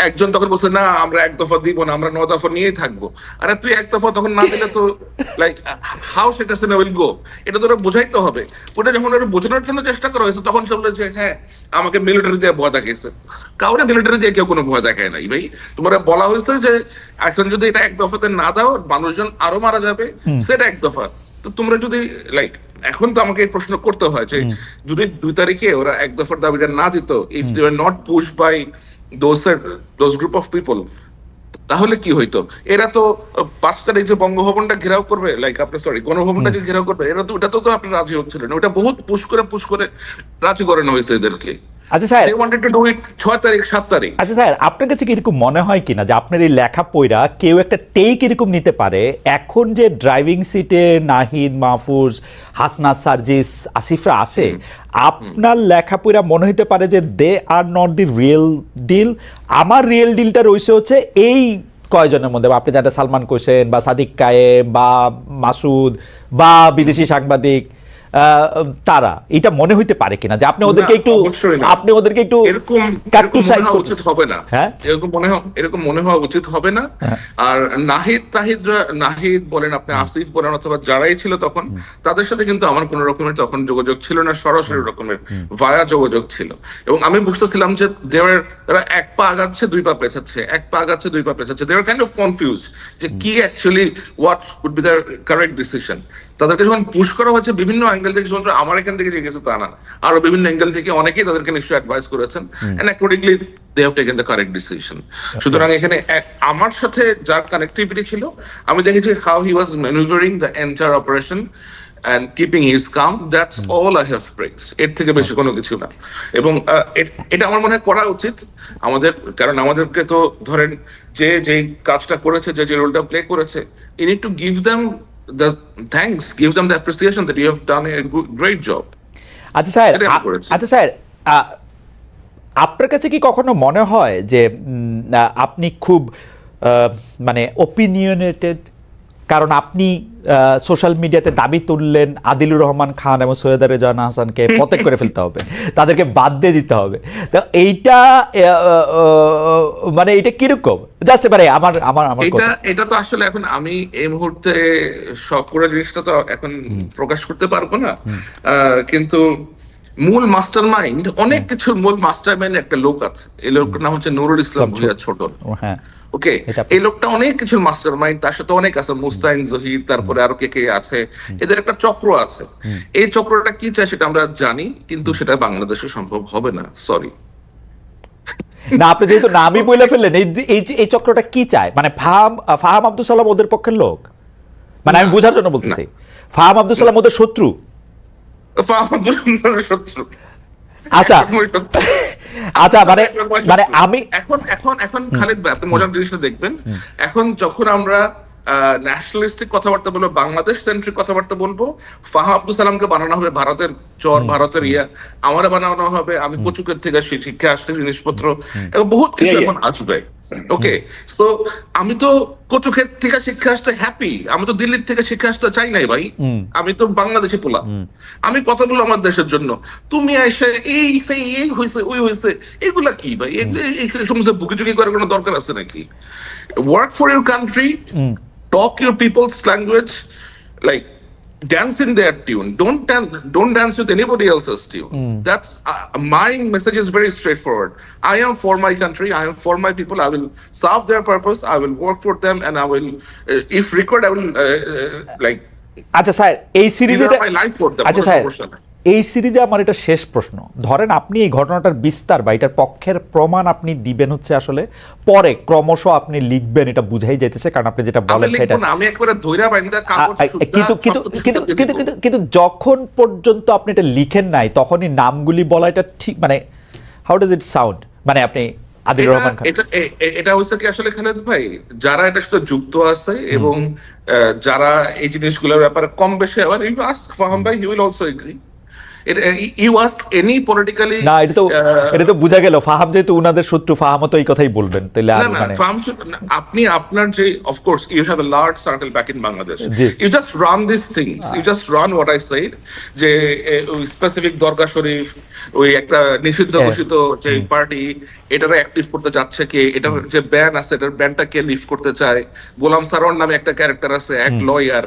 একজন তখন বলছে না আমরা এক দফা দিব না, আমরা 9 দফা নিয়েই থাকবো। আরে তুই এক দফা তখন না দিলে তো লাইক হাউ সেটা উইল গো, এটা তো ওরা বোঝাইতে হবে। ওটা যখন ওরা বোঝানোর জন্য চেষ্টা করা হয়েছে তখন সে বলে যে হ্যাঁ আমাকে মিলিটারি দিয়ে ভয় দেখাইছে। কাউরে মিলিটারি দিয়ে কেউ কোনো ভয় দেখায় নাই ভাই। তোমরা বলা হয়েছে যে এখন যদি এটা এক দফাতে না দাও মানুষজন আরো মারা যাবে, সেটা এক দফা। তো তোমরা যদি লাইক এখন তো আমাকে এই প্রশ্ন করতে হয় যে যদি 2 তারিখে ওরা এক দফার দাবিটা না দিত, if they are not push by those group of people, তাহলে কি হইতো? এরা তো 5 তারিখ যে বঙ্গভবনটা ঘেরাও করবে, লাইক আপনি সরি গণভবনটা যে ঘেরাও করবে, এরা তো ওটা তো আপনি রাজি হচ্ছিলেন। ওটা বহুত পুশ করে রাজি করানো হয়েছে এদেরকে। আচ্ছা sir, They wanted to do it 6 তারিখ 7 তারিখ। আচ্ছা স্যার, আপনার কাছে কি এরকম মনে হয় কিনা যে আপনার এই লেখা পড়া কেউ একটা টেক এরকম নিতে পারে এখন যে ড্রাইভিং সিটে নাহিদ, মাহফুজ, হাসনাত, সার্জিস, আসিফরা আসে, আপনার লেখা পড়া মনে হতে পারে যে they are not the real deal? আমার রিয়েল ডিলটা রয়েছে হচ্ছে এই কয়জনের মধ্যে, আপনি যেটা সালমান কোসেন বা সাদিক কায়েম বা মাসুদ বা বিদেশি সাংবাদিক, তারা এটা মনে হইতে পারে কিনা যে আপনি ওদেরকে একটু এরকম কাট্টুসাইজ মনে হওয়া উচিত হবে না। হ্যাঁ, এরকম মনে হওয়া উচিত হবে না। আর নাহিদ বলেন, আপনি আসিফ বলেন, অথবা যারাই ছিল তখন, তাদের সাথে কিন্তু আমার কোন রকমের তখন যোগাযোগ ছিল না, সরাসরি রকমের ভায়া যোগাযোগ ছিল। এবং আমি বুঝতেছিলাম যে তারা 1 পা আগাচ্ছে 2 পা পেছাচ্ছে, 1 পা আগাচ্ছে 2 পা পেছাচ্ছে। They are kind of confuse যে কি actually what would be the correct decision. তাদেরকে যখন পুশ করা হচ্ছে বিভিন্ন অ্যাঙ্গেল থেকে, শুধু আমার এখান থেকে যে গেছে তা না, আরো বিভিন্ন অ্যাঙ্গেল থেকে অনেকেই তাদেরকে নিশ্চয়ই অ্যাডভাইস করেছেন, and accordingly they have taken the correct decision. সুতরাং এখানে আমার সাথে যার কানেক্টিভিটি ছিল, আমি দেখেছি how he was manoeuvring the entire operation and keeping his calm, that's all I have praised. এর থেকে বেশি কোনো কিছু না। এবং এটা আমার মনে হয় করা উচিত আমাদের, কারণ আমাদেরকে তো ধরেন যে কাজটা করেছে, যে রোলটা প্লে করেছে, you need to give them the thanks, give them the appreciation that you have done a great job. আচ্ছা স্যার, আপনার কাছে কি কখনো মনে হয় যে আপনি খুব মানে ওপিনিয়নেটেড? কারণ আপনি সোশ্যাল মিডিয়াতে দাবি তুললেন আদিলুর রহমান খান এবং সৈয়দা রেজাওয়ানা হাসানকে প্রত্যেক করে ফেলতে হবে, তাদেরকে বাদ দিয়ে দিতে হবে। তো এইটা মানে এটা কিরকম? জাস্ট এবারে আমার এটা তো আসলে এখন আমি এই মুহূর্তে সব পুরো জিনিসটা তো এখন প্রকাশ করতে পারবো না, কিন্তু মূল মাস্টার মাইন্ড, অনেক কিছুর মূল মাস্টার মাইন্ড একটা লোক আছে। এই লোকটার নাম হচ্ছে নুরুল ইসলাম ভূঁইয়া ছোট। হ্যাঁ, ওকে, এই লোকটা অনেক কিছুর মাস্টার মাইন্ড, তার সাথে অনেক আছে, মুস্তাইন জহির, তারপরে আরো কে আছে, এদের একটা চক্র আছে। এই চক্রটা কি চায় সেটা আমরা জানি, কিন্তু সেটা বাংলাদেশে সম্ভব হবে না, সরি। না, আপনি যেহেতু নামই বলে ফেললেন, এই চক্রটা কি চায়? মানে ফাহাম আব্দুল সালাম ওদের পক্ষের লোক? মানে আমি বোঝার জন্য বলতেছি, ফাহাম আব্দুল সালাম ওদের শত্রু? শত্রু। আচ্ছা আচ্ছা, মানে আমি এখন খালিদ ভাই, আপনি মজার জিনিসটা দেখবেন, এখন যখন আমরা ন্যাশনালিস্টিক কথাবার্তা বলবো, বাংলাদেশ সেন্ট্রিক কথাবার্তা বলবো, ফাহাম আব্দুল সালামকে বানানো হবে ভারতের চর, ভারতের আমারে বানানো হবে আমি কচুকের থেকে শিক্ষা আসছে জিনিসপত্র, এবং বহুত কিছু এখন আসবে। ওকে, সো আমি তো কচুক্ষেত থেকে শিক্ষা আসতে হ্যাপি, আমি তো দিল্লির থেকে শিক্ষা আসতে চাই নাই ভাই, আমি তো বাংলাদেশে পোলা, আমি কথা বলবো আমার দেশের জন্য। তুমি এসে এই হয়েছে ওই হয়েছে, এগুলা কি ভাই? এই সমস্ত বুকিচুকি করার কোনো দরকার আছে নাকি? Work for your country, talk your people's language, like dance in their tune. Don't dance with anybody else's tune. That's my message is very straightforward. I am for my country, I am for my people, I will serve their purpose, I will work for them, and I will if required I will like আচ্ছা স্যার, এই সিরিজে আচ্ছা স্যার, এই সিরিজে আমার এটা শেষ প্রশ্ন। ধরেন আপনি এই ঘটনাটার বিস্তার বা এটার পক্ষের প্রমাণ আপনি দিবেন হচ্ছে আসলে পরে, ক্রমশ আপনি লিখবেন, এটা বুঝাই যাইতেছে, কারণ আপনি যেটা বলেন সেটা আমি একবারে ধইরা বাইন্দা কাগজ, কিন্তু যখন পর্যন্ত আপনি এটা লিখেন নাই তখনই নামগুলি বলা এটা ঠিক, মানে হাউ ডাজ ইট সাউন্ড? মানে আপনি আদিলুর রহমান খান, এটা হচ্ছে কি আসলে খালেদ ভাই, যারা এটা সাথে যুক্ত আছে এবং যারা এই জিনিসগুলোর ব্যাপারে কম বেশি, আবার ইউ আস্ক ফাহাম ভাই, he will also agree, you ask any politically না, এটা তো বোঝা গেল ফাহাম যেহেতু উনাদের শত্রু, ফাহামও তো এই কথাই বলবেন তাহলে আর মানে আপনি আপনার যে of course you have a large circle back in Bangladesh, জি। You just run this things, you just run what I said, যে ওই স্পেসিফিক দরগা শরীফ, ওই একটা নিষিদ্ধ ঘোষিত যে পার্টি, এটারে অ্যাক্টিভ করতে যাচ্ছে কে, এটার যে ব্যান আছে এটার ব্যানটা কে লিফট করতে চায়, গোলাম সারোয়ার নামে একটা ক্যারেক্টার আছে, এক লয়ার,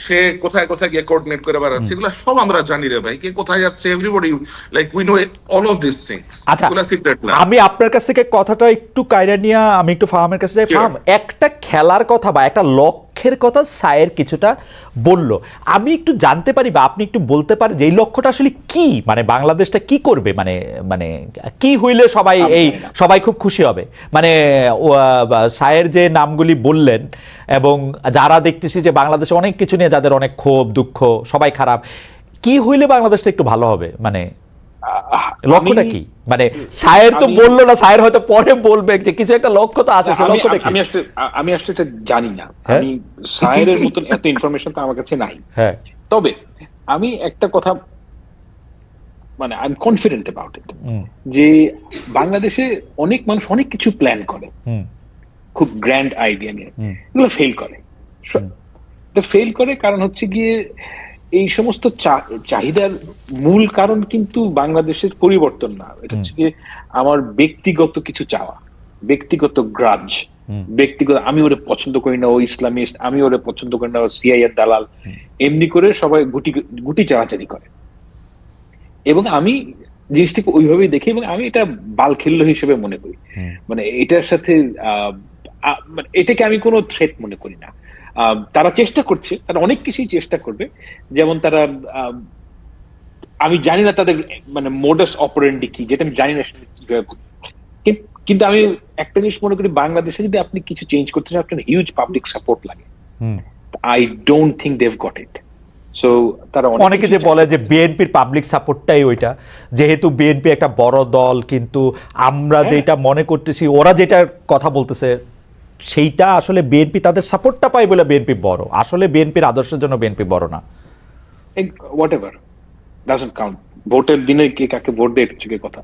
সে কোথায় কোথায় গিয়ে কোঅর্ডিনেট করে বেড়াচ্ছে, এগুলো সব আমরা জানি রে ভাই, কে কোথায় যাচ্ছে, everybody like we know all of this things. আচ্ছা, এগুলো সিক্রেট না। আমি আপনার কাছ থেকে কথাটা একটু কায়রা নিয়ে আমি একটু ফাহামের কাছে যাই। ফাহাম, একটা খেলার কথা বা একটা লক্ষ্যের কথা সায়ের কিছুটা বলল, আমি একটু জানতে পারি বা আপনি একটু বলতে পারেন যে এই লক্ষ্যটা আসলে কি, মানে বাংলাদেশটা কি করবে, মানে মানে কি হইলে সবাই খুব খুশি হবে, মানে সায়ের যে নামগুলি বললেন এবং যারা দেখতেছি যে বাংলাদেশে অনেক কিছু নিয়ে যাদের অনেক ক্ষোভ দুঃখ, সবাই খারাপ, কি হইলে বাংলাদেশটা একটু ভালো হবে, মানে লক্ষ্যটা কি? মানে সায়ের তো বললো না, সায়ের হয়তো পরে বলবে যে কিছু একটা লক্ষ্য তো আছে, সেই লক্ষ্যটা কি? আমি আসলে এটা জানি না, আমি সায়ের মতন এত ইনফরমেশন তো আমার কাছে নাই। হ্যাঁ, তবে আমি একটা কথা, মানে I am confident about it, যে বাংলাদেশে অনেক মানুষ অনেক কিছু প্ল্যান করে খুব গ্র্যান্ড আইডিয়া নিয়ে, এগুলো ফেল করে। ফেল করে কারণ হচ্ছে গিয়ে এই সমস্ত চাহিদার মূল কারণ কিন্তু বাংলাদেশের পরিবর্তন না, এটা হচ্ছে গিয়ে আমার ব্যক্তিগত কিছু চাওয়া, ব্যক্তিগত গ্রাজ, ব্যক্তিগত আমি ওরে পছন্দ করি না, ও ইসলামিস্ট, আমি ওরে পছন্দ করি না, ও সিআইএর দালাল, এমনি করে সবাই গুটি চাওয়াচারি করে। এবং আমি জিনিসটাকে ওইভাবেই দেখি এবং আমি এটা বালখিল্য হিসেবে মনে করি, মানে এটার সাথে এটাকে আমি কোনো থ্রেট মনে করি না। তারা চেষ্টা করছে, তারা অনেক কিছুই চেষ্টা করবে, যেমন তারা আমি জানি না তাদের মানে মোডাস অপারেন্ডি কি, যেটা আমি জানি না কিভাবে, কিন্তু আমি একটা জিনিস মনে করি, বাংলাদেশে যদি আপনি কিছু চেঞ্জ করতে চান আপনার হিউজ পাবলিক সাপোর্ট লাগে। I don't think they have got it. So তারা অনেকে যে বলে যে বিএনপির পাবলিক সাপোর্টটাই ওইটা, যেহেতু বিএনপি একটা বড় দল, কিন্তু আমরা যেটা মনে করতেছি ওরা যেটা কথা বলতেছে সেইটা আসলে বিএনপি তাদের সাপোর্টটা পায় বলে বিএনপি বড়, আসলে বিএনপির আদর্শের জন্য বিএনপি বড় না। Whatever doesn't count. ভোটের দিনে কে কাকে ভোট দেয় এটা কথা।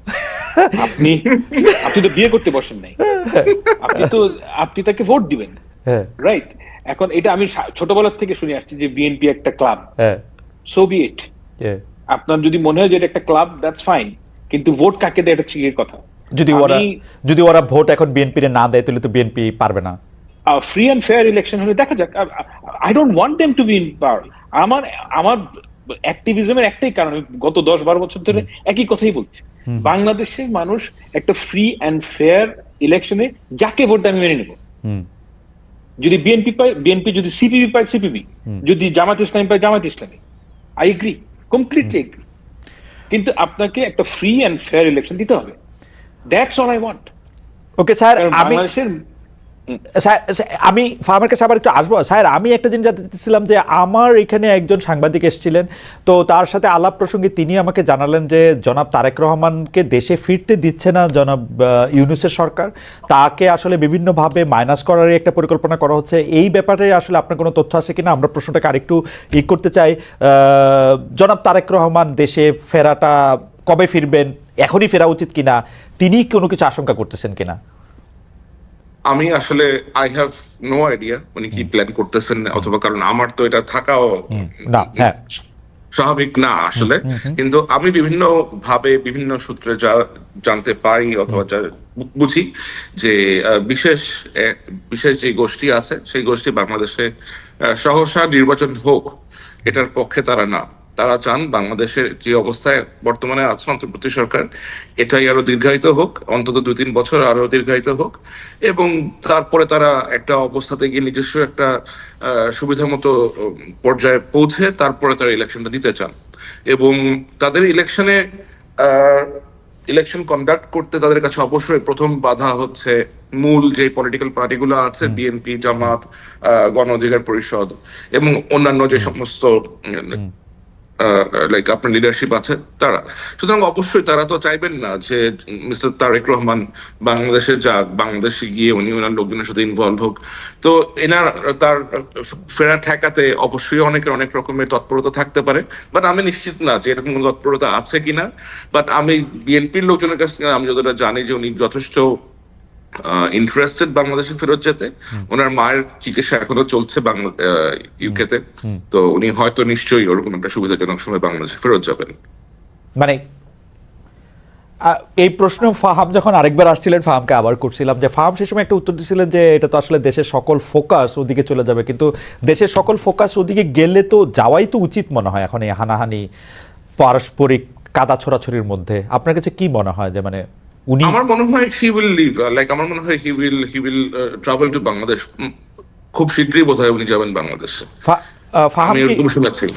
আপনি তো বিয়ে করতে বসেন নাই, আপনি তাকে ভোট দিবেন, রাইট? এখন এটা আমি ছোটবেলার থেকে শুনে আসছি যে বিএনপি একটা ক্লাব, সো বি ইট। আপনার যদি মনে হয় যে এটা একটা ক্লাব, দ্যাটস ফাইন, কিন্তু ভোট কাকে দেয় এটা হচ্ছে কথা। যদি ওরা ভোট এখন বিএনপির না দেয় তাহলে তো বিএনপি পারবে না। ফ্রি অ্যান্ড ফেয়ার ইলেকশন হলে দেখা যাক। I don't want them to be in পাওয়ার। আমার অ্যাক্টিভিজমের একটাই কারণ, গত 10-12 বছর ধরে একই কথাই বলছি, বাংলাদেশের মানুষ একটা ফ্রি অ্যান্ড ফেয়ার ইলেকশনে যাকে ভোট দেয় আমি মেনে নেব। যদি বিএনপি পায় বিএনপি, যদি সিপিবি পায় সিপিবি, যদি জামাত ইসলামী পায় Jamaat Islami, I agree, completely agri. কিন্তু আপনাকে একটা ফ্রি অ্যান্ড ফেয়ার ইলেকশন দিতে হবে, that's all I want. Okay sir, আমি ফার্মের কাছে আবার একটু আসবো। স্যার, আমি একটা জিনিস জানতে চাচ্ছিলাম যে আমার এখানে একজন সাংবাদিক এসেছিলেন, তো তার সাথে আলাপ প্রসঙ্গে তিনি আমাকে জানালেন যে জনাব তারেক রহমানকে দেশে ফিরতে দিচ্ছে না জনাব ইউনূসের সরকার, তাকে আসলে বিভিন্নভাবে মাইনাস করারই একটা পরিকল্পনা করা হচ্ছে। এই ব্যাপারে আসলে আপনার কোনো তথ্য আছে কিনা? আমরা প্রশ্নটাকে আরেকটু করতে চাই। জনাব তারেক রহমান দেশে ফেরাটা কবে ফিরবেন, এখনই ফেরা উচিত কিনা, তিনি কোনো কিছু আশঙ্কা করতেছেন কিনা? আমি আসলে আই হ্যাভ নো আইডিয়া উনি কি প্ল্যান করতেছেন, অথবা কারণ আমার তো এটা থাকাও স্বাভাবিক না আসলে। কিন্তু আমি বিভিন্ন ভাবে বিভিন্ন সূত্রে যা জানতে পারি অথবা যা বুঝি যে বিশেষ যে গোষ্ঠী আছে সেই গোষ্ঠী বাংলাদেশে সহসা নির্বাচন হোক এটার পক্ষে তারা না। তারা চান বাংলাদেশের যে অবস্থায় বর্তমানে আছে অন্তর্বর্তী সরকার, এটাই আরো দীর্ঘায়িত হোক, অন্তত 2-3 বছর আরো দীর্ঘায়িত হোক, এবং তারপরে তারা একটা অবস্থাতে গিয়ে নিজস্ব একটা সুবিধা মতো পর্যায়ে পৌঁছে তারপরে তারা ইলেকশনটা দিতে চান। এবং তাদের ইলেকশন কন্ডাক্ট করতে তাদের কাছে অবশ্যই প্রথম বাধা হচ্ছে মূল যে পলিটিক্যাল পার্টিগুলো আছে, বিএনপি, জামাত, গণ অধিকার পরিষদ এবং অন্যান্য যে সমস্ত লাইক আপনার লিডারশিপ আছে তারা, সুতরাং অবশ্যই তারা তো চাইবেন না যে মিস্টার তারেক রহমান বাংলাদেশে যাক, বাংলাদেশে গিয়ে উনি ওনার লোকজনের সাথে ইনভলভ হোক। তো তার ফেরা ঠেকাতে অবশ্যই অনেকের অনেক রকমের তৎপরতা থাকতে পারে, বাট আমি নিশ্চিত না যে এরকম কোনো তৎপরতা আছে কিনা। বাট আমি বিএনপির লোকজনের কাছ থেকে আমি যতটা জানি যে উনি যথেষ্ট ইন্টারেস্টেড বাংলাদেশে ফেরত যেতে। ওনার মায়ের চিকিৎসা এখনো চলছে ইউকেতে, তো উনি হয়তো নিশ্চয়ই ওরকম একটা সুবিধাজনক সময় বাংলাদেশে ফেরত যাবেন। মানে এই প্রশ্ন ফাহাম যখন আরেকবার আসছিলেন, ফাহামকে আবার করছিলাম যে ফাহাম সে সময় একটা উত্তর দিয়েছিলেন যে এটা তো আসলে দেশের সকল ফোকাস ওদিকে চলে যাবে, কিন্তু দেশের সকল ফোকাস ওদিকে গেলে তো যাওয়াই তো উচিত মনে হয় এখন এই হানাহানি পারস্পরিক কাদা ছোড়াছড়ির মধ্যে। আপনার কাছে কি মনে হয় যে মানে উনি, আমার মনে হয় হি উইল লিভ, লাইক আমার মনে হয় he will travel to Bangladesh, খুব শীঘ্রই বোধহয় উনি যাবেন বাংলাদেশে।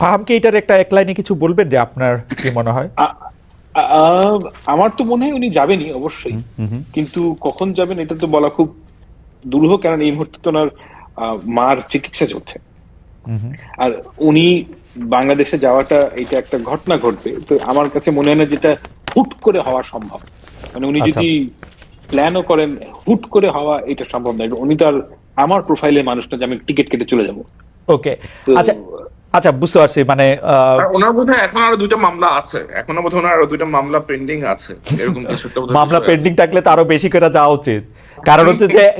ফাহামকে এটার একটা এক লাইনে কিছু বলবেন যে আপনার কি মনে হয়? আমার তো মনে হয় উনি যাবেনই অবশ্যই, কিন্তু কখন যাবেন এটা তো বলা খুব দুরূহ, কারণ এই মুহূর্তে তো ওনার মার চিকিৎসা চলছে। আর উনি বাংলাদেশে যাওয়াটা এটা একটা ঘটনা ঘটবে, তো আমার কাছে মনে হয় না যেটা হুট করে হওয়া সম্ভব। মানে উনি যদি প্ল্যানও করেন, হুট করে হওয়া এটা সম্ভব নয়। উনি তো আর আমার প্রোফাইলের মানুষটা যে আমি টিকিট কেটে চলে যাব। ওকে, আচ্ছা আচ্ছা, বুঝতে পারছি। মানে ওনার বোধহয় এখন আরো 2টা মামলা আছে, এখনো বোধহয় ওনার আরো 2টা মামলা পেন্ডিং আছে, এরকম কিছু একটা মামলা পেন্ডিং থাকলে তো আরো বেশি করে যাওয়া উচিত।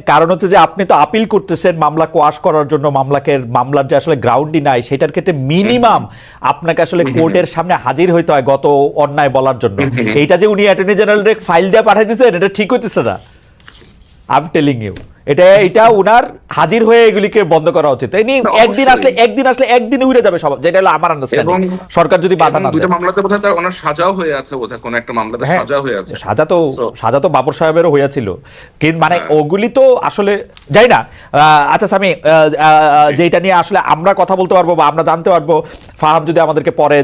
কারণ হচ্ছে যে আপনি তো আপিল করতেছেন মামলা কোয়াশ করার জন্য, মামলার যে আসলে গ্রাউন্ডই নাই সেটার ক্ষেত্রে মিনিমাম আপনাকে আসলে কোর্টের সামনে হাজির হইতে হয় গত অন্যায় বলার জন্য। এইটা যে উনি অ্যাটর্নি জেনারেল ফাইল দিয়ে পাঠিয়ে দিয়েছেন এটা ঠিক হইতেছে না, আই এম টেলিং ইউ। এটা উনার হাজির হয়ে এগুলিকে বন্ধ করা উচিত। একদিন আসলে একদিনে উড়ে যাবে সব, যেটা হলো আমার আন্ডারস্ট্যান্ডিং, সরকার যদি বাধা না দেয়। দুটো মামলাতে বোধহয় তার ওনার সাজাও হয়ে আছে, বোধহয় কোন একটা মামলাতে সাজা হয়ে আছে। সাজা তো বাবর সাহেবেরও হয়েছিল, কিন্তু মানে ওগুলি তো আসলে যাই না। আচ্ছা সামি, যেটা নিয়ে আসলে আমরা কথা বলতে পারবো বা আমরা জানতে পারবো, ফাহাম যদি আমাদেরকে পরে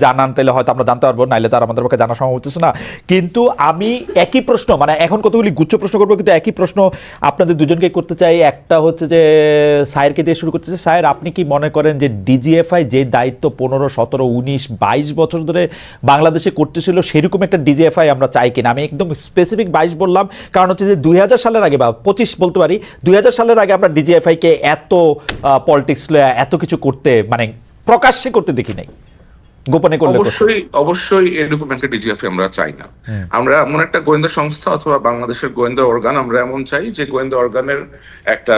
জানান তাহলে হয়তো আমরা জানতে পারবো, নাইলে তার আমাদের পক্ষে জানা সম্ভব হচ্ছে না। কিন্তু আমি একই প্রশ্ন, মানে এখন কতগুলি গুচ্ছ প্রশ্ন করবো, কিন্তু একই প্রশ্ন আপনাদের দুজনকে করতে চাই। একটা হচ্ছে যে সায়েরকে দিয়ে শুরু করতেছে। সায়ের, আপনি কি মনে করেন যে ডিজিএফআই যে দায়িত্ব 15, 17, 19, 22 বছর ধরে বাংলাদেশে করতেছিল সেরকম একটা ডিজিএফআই আমরা চাই কিনা? আমি একদম স্পেসিফিক 22 বললাম, কারণ হচ্ছে যে 2000 সালের আগে বা 25 বলতে পারি, 2000 সালের আগে আমরা ডিজিএফআইকে এত পলিটিক্স এত কিছু করতে, মানে প্রকাশ্যে করতে দেখি নাই, গোপনে করলে। অবশ্যই এরকম একটা ডিজিএফআই আমরা চাই না। আমরা এমন একটা গোয়েন্দা সংস্থা অথবা বাংলাদেশের গোয়েন্দা অর্গান আমরা এমন চাই যে গোয়েন্দা অর্গানের একটা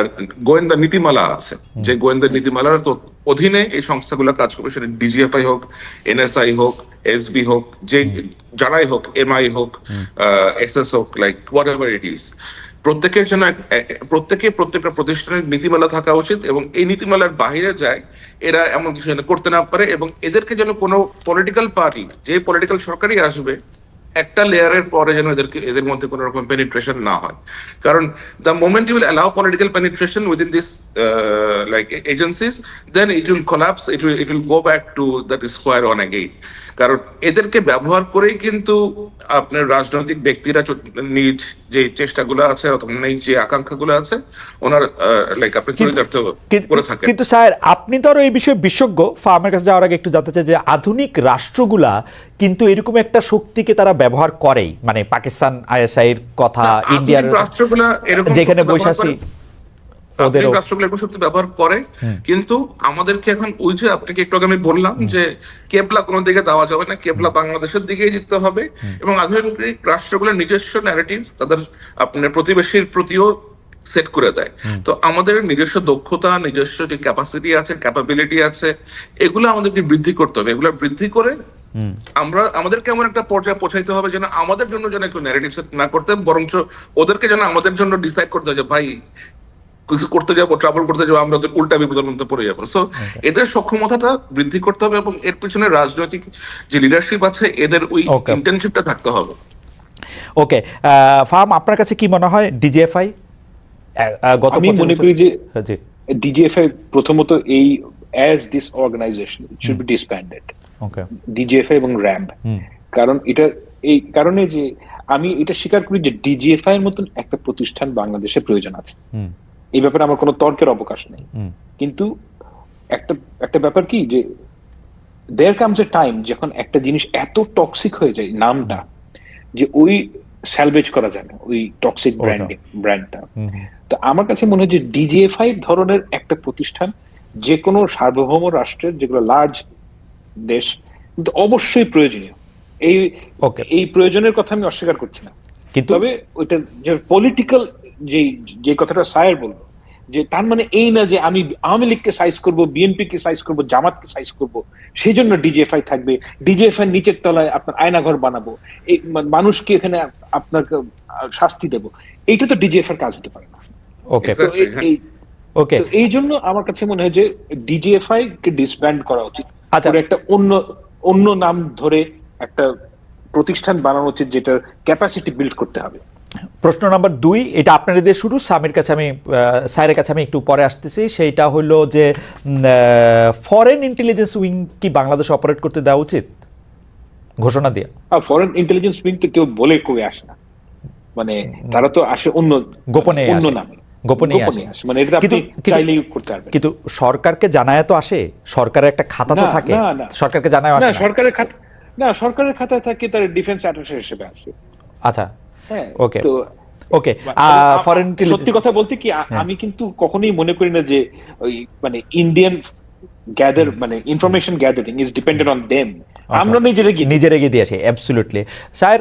গোয়েন্দা নীতিমালা আছে, যে গোয়েন্দা নীতিমালার অধীনে এই সংস্থাগুলো কাজ করবে। সেটা ডিজিএফআই হোক, এনএসআই হোক, এসবি হোক, যে যারাই হোক, এমআই হোক, এসএস হোক, like what ever it is, প্রত্যেকের জন্য প্রত্যেকটা প্রতিষ্ঠানের নীতিমালা থাকা উচিত, এবং এই নীতিমালার বাইরে যায় এরা এমন কিছু যেন করতে না পারে। এবং এদেরকে যেন কোনো পলিটিক্যাল পার্টি, যে পলিটিক্যাল সরকারই আসবে, একটা লেয়ারের পরে যেন এদের মধ্যে কোনো রকম পেনিট্রেশন না হয়। কারণ the moment you will allow political penetration within this like agencies, then it will collapse, it will go back to that square one again. কারণ এদেরকে ব্যবহার করেই কিন্তু আপনার রাজনৈতিক ব্যক্তিরা নিজ যে চেষ্টাগুলো আছে, যে আকাঙ্ক্ষাগুলো আছে ওনার, লাইক আপনি চরিতার্থ করে থাকেন। কিন্তু স্যার, আপনি তো আরো এই বিষয়ে বিশেষজ্ঞ। আমার কাছে যাওয়ার আগে একটু জানতে চাই যে আধুনিক রাষ্ট্রগুলা কিন্তু এরকম একটা শক্তিকে তারা ব্যবহার করেই, মানে পাকিস্তান আইএসআইয়ের কথা, ইন্ডিয়ার রাষ্ট্রগুলা যেখানে বৈশাখী রাষ্ট্রগুলো এরকম শক্তি ব্যবহার করে, কিন্তু আমাদেরকে এখন ওই যে আপনাকে একটু আগে আমি বললাম যে কেবলা কোনো দিকে দেওয়া যাবে না, কেবলা বাংলাদেশের দিকেই দিতে হবে। এবং আধুনিক রাষ্ট্রগুলোর নিজস্ব ন্যারেটিভ তাদের আপনার প্রতিবেশীর প্রতিও সেট করে দেয়। তো আমাদের নিজস্ব দক্ষতা, নিজস্ব যে ক্যাপাসিটি আছে, ক্যাপাবিলিটি আছে, এগুলো আমাদেরকে বৃদ্ধি করতে হবে। এগুলো বৃদ্ধি করে আমাদেরকে এমন একটা পর্যায়ে পৌঁছাইতে হবে যেন আমাদের জন্য যেন একটু ন্যারেটিভ সেট না করতে, বরঞ্চ ওদেরকে যেন আমাদের জন্য ডিসাইড করতে হবে যে ভাই কিছু করতে যাবো, ট্রাভেল করতে যাবো, আমরা ওদের উল্টা বিপদের মধ্যে পড়ে যাবো। সো এদের সক্ষমতাটা বৃদ্ধি করতে হবে, এবং এর পিছনে রাজনৈতিক যে লিডারশিপ আছে এদের ওই ইন্টেনশনটা থাকতে হবে। ওকে, ফাহাম, আপনার কাছে কি মনে হয় ডিজিএফআই? আমি মনে করি যে ডিজিএফআই প্রথমত এই as this organization it should be disbanded, DGFI এবং র্যাম্প। কারণ এটা এই কারণে যে আমি এটা স্বীকার করি যে ডিজিএফআই এর মতন একটা প্রতিষ্ঠান বাংলাদেশে প্রয়োজন আছে, এই ব্যাপারে আমার কোনো তর্কের অবকাশ নেই। কিন্তু একটা ব্যাপার কি যে দেয়ার কামস এ টাইম যখন একটা জিনিস এত টক্সিক হয়ে যায় নামটা, যে ওই স্যালভেজ করা যায় না ওই টক্সিক ব্র্যান্ডটা। তো আমার কাছে মনে হয় যে ডিজিএফআই ধরনের একটা প্রতিষ্ঠান যে কোনো সার্বভৌম রাষ্ট্রের, যেগুলো লার্জ দেশ, কিন্তু অবশ্যই প্রয়োজনীয়। এই এই প্রয়োজনের কথা আমি অস্বীকার করছি না, কিন্তু তবে ওইটা যে পলিটিক্যাল যে কথাটা সায়ের বললো, যে তার মানে এই না যে আমি আওয়ামী লীগকে সাইজ করব, বিএনপি কে সাইজ করব, জামাতকে সাইজ করব, সেই জন্য ডিজিএফআই থাকবে, ডিজিএফআই নিচের তলায় আপনার আয়নাঘর বানাবো, এই মানুষকে এখানে আপনাকে শাস্তি দেব, এইটা তো ডিজিএফআই কাজ হতে পারে না। ওকে, ওকে, এই জন্য আমার কাছে মনে হয় যে ডিজিএফআই কে ডিসব্যান্ড করা উচিত। আচ্ছা, একটা অন্য নাম ধরে একটা প্রতিষ্ঠান বানানো উচিত, যেটার ক্যাপাসিটি বিল্ড করতে হবে। প্রশ্ন নাম্বার 2, এটা আপনাদের দিয়ে শুরু, স্বামীর কাছে আমি স্যারের কাছে আমি একটু পরে আসতেছি। সেইটা হলো যে ফরেন ইন্টেলিজেন্স উইং কি বাংলাদেশে অপারেট করতে দেওয়া উচিত ঘোষণা দিয়ে? ফরেন ইন্টেলিজেন্স উইং তো কেউ বলে কই আসে না, মানে তারা তো আসে অন্য গোপনে নামে, গোপনে আসে, মানে এটা আপনি চাইলেই করতে পারবেন। কিন্তু সরকারকে জানায় তো আসে, সরকারের একটা খাতা তো থাকে, সরকারকে জানায় আসে না? সরকারের খাতায় থাকে, তার ডিফেন্স অ্যাটাশে হিসেবে আসে। আচ্ছা, হ্যাঁ, ওকে তো ওকে। ফরেন সত্যি কথা বলতে কি, আমি কিন্তু কখনোই মনে করি না যে ওই মানে ইন্ডিয়ান মানে information gathering is dependent on them. আমরা নিজেরা গিয়ে দিয়ে আসি। Absolutely sir,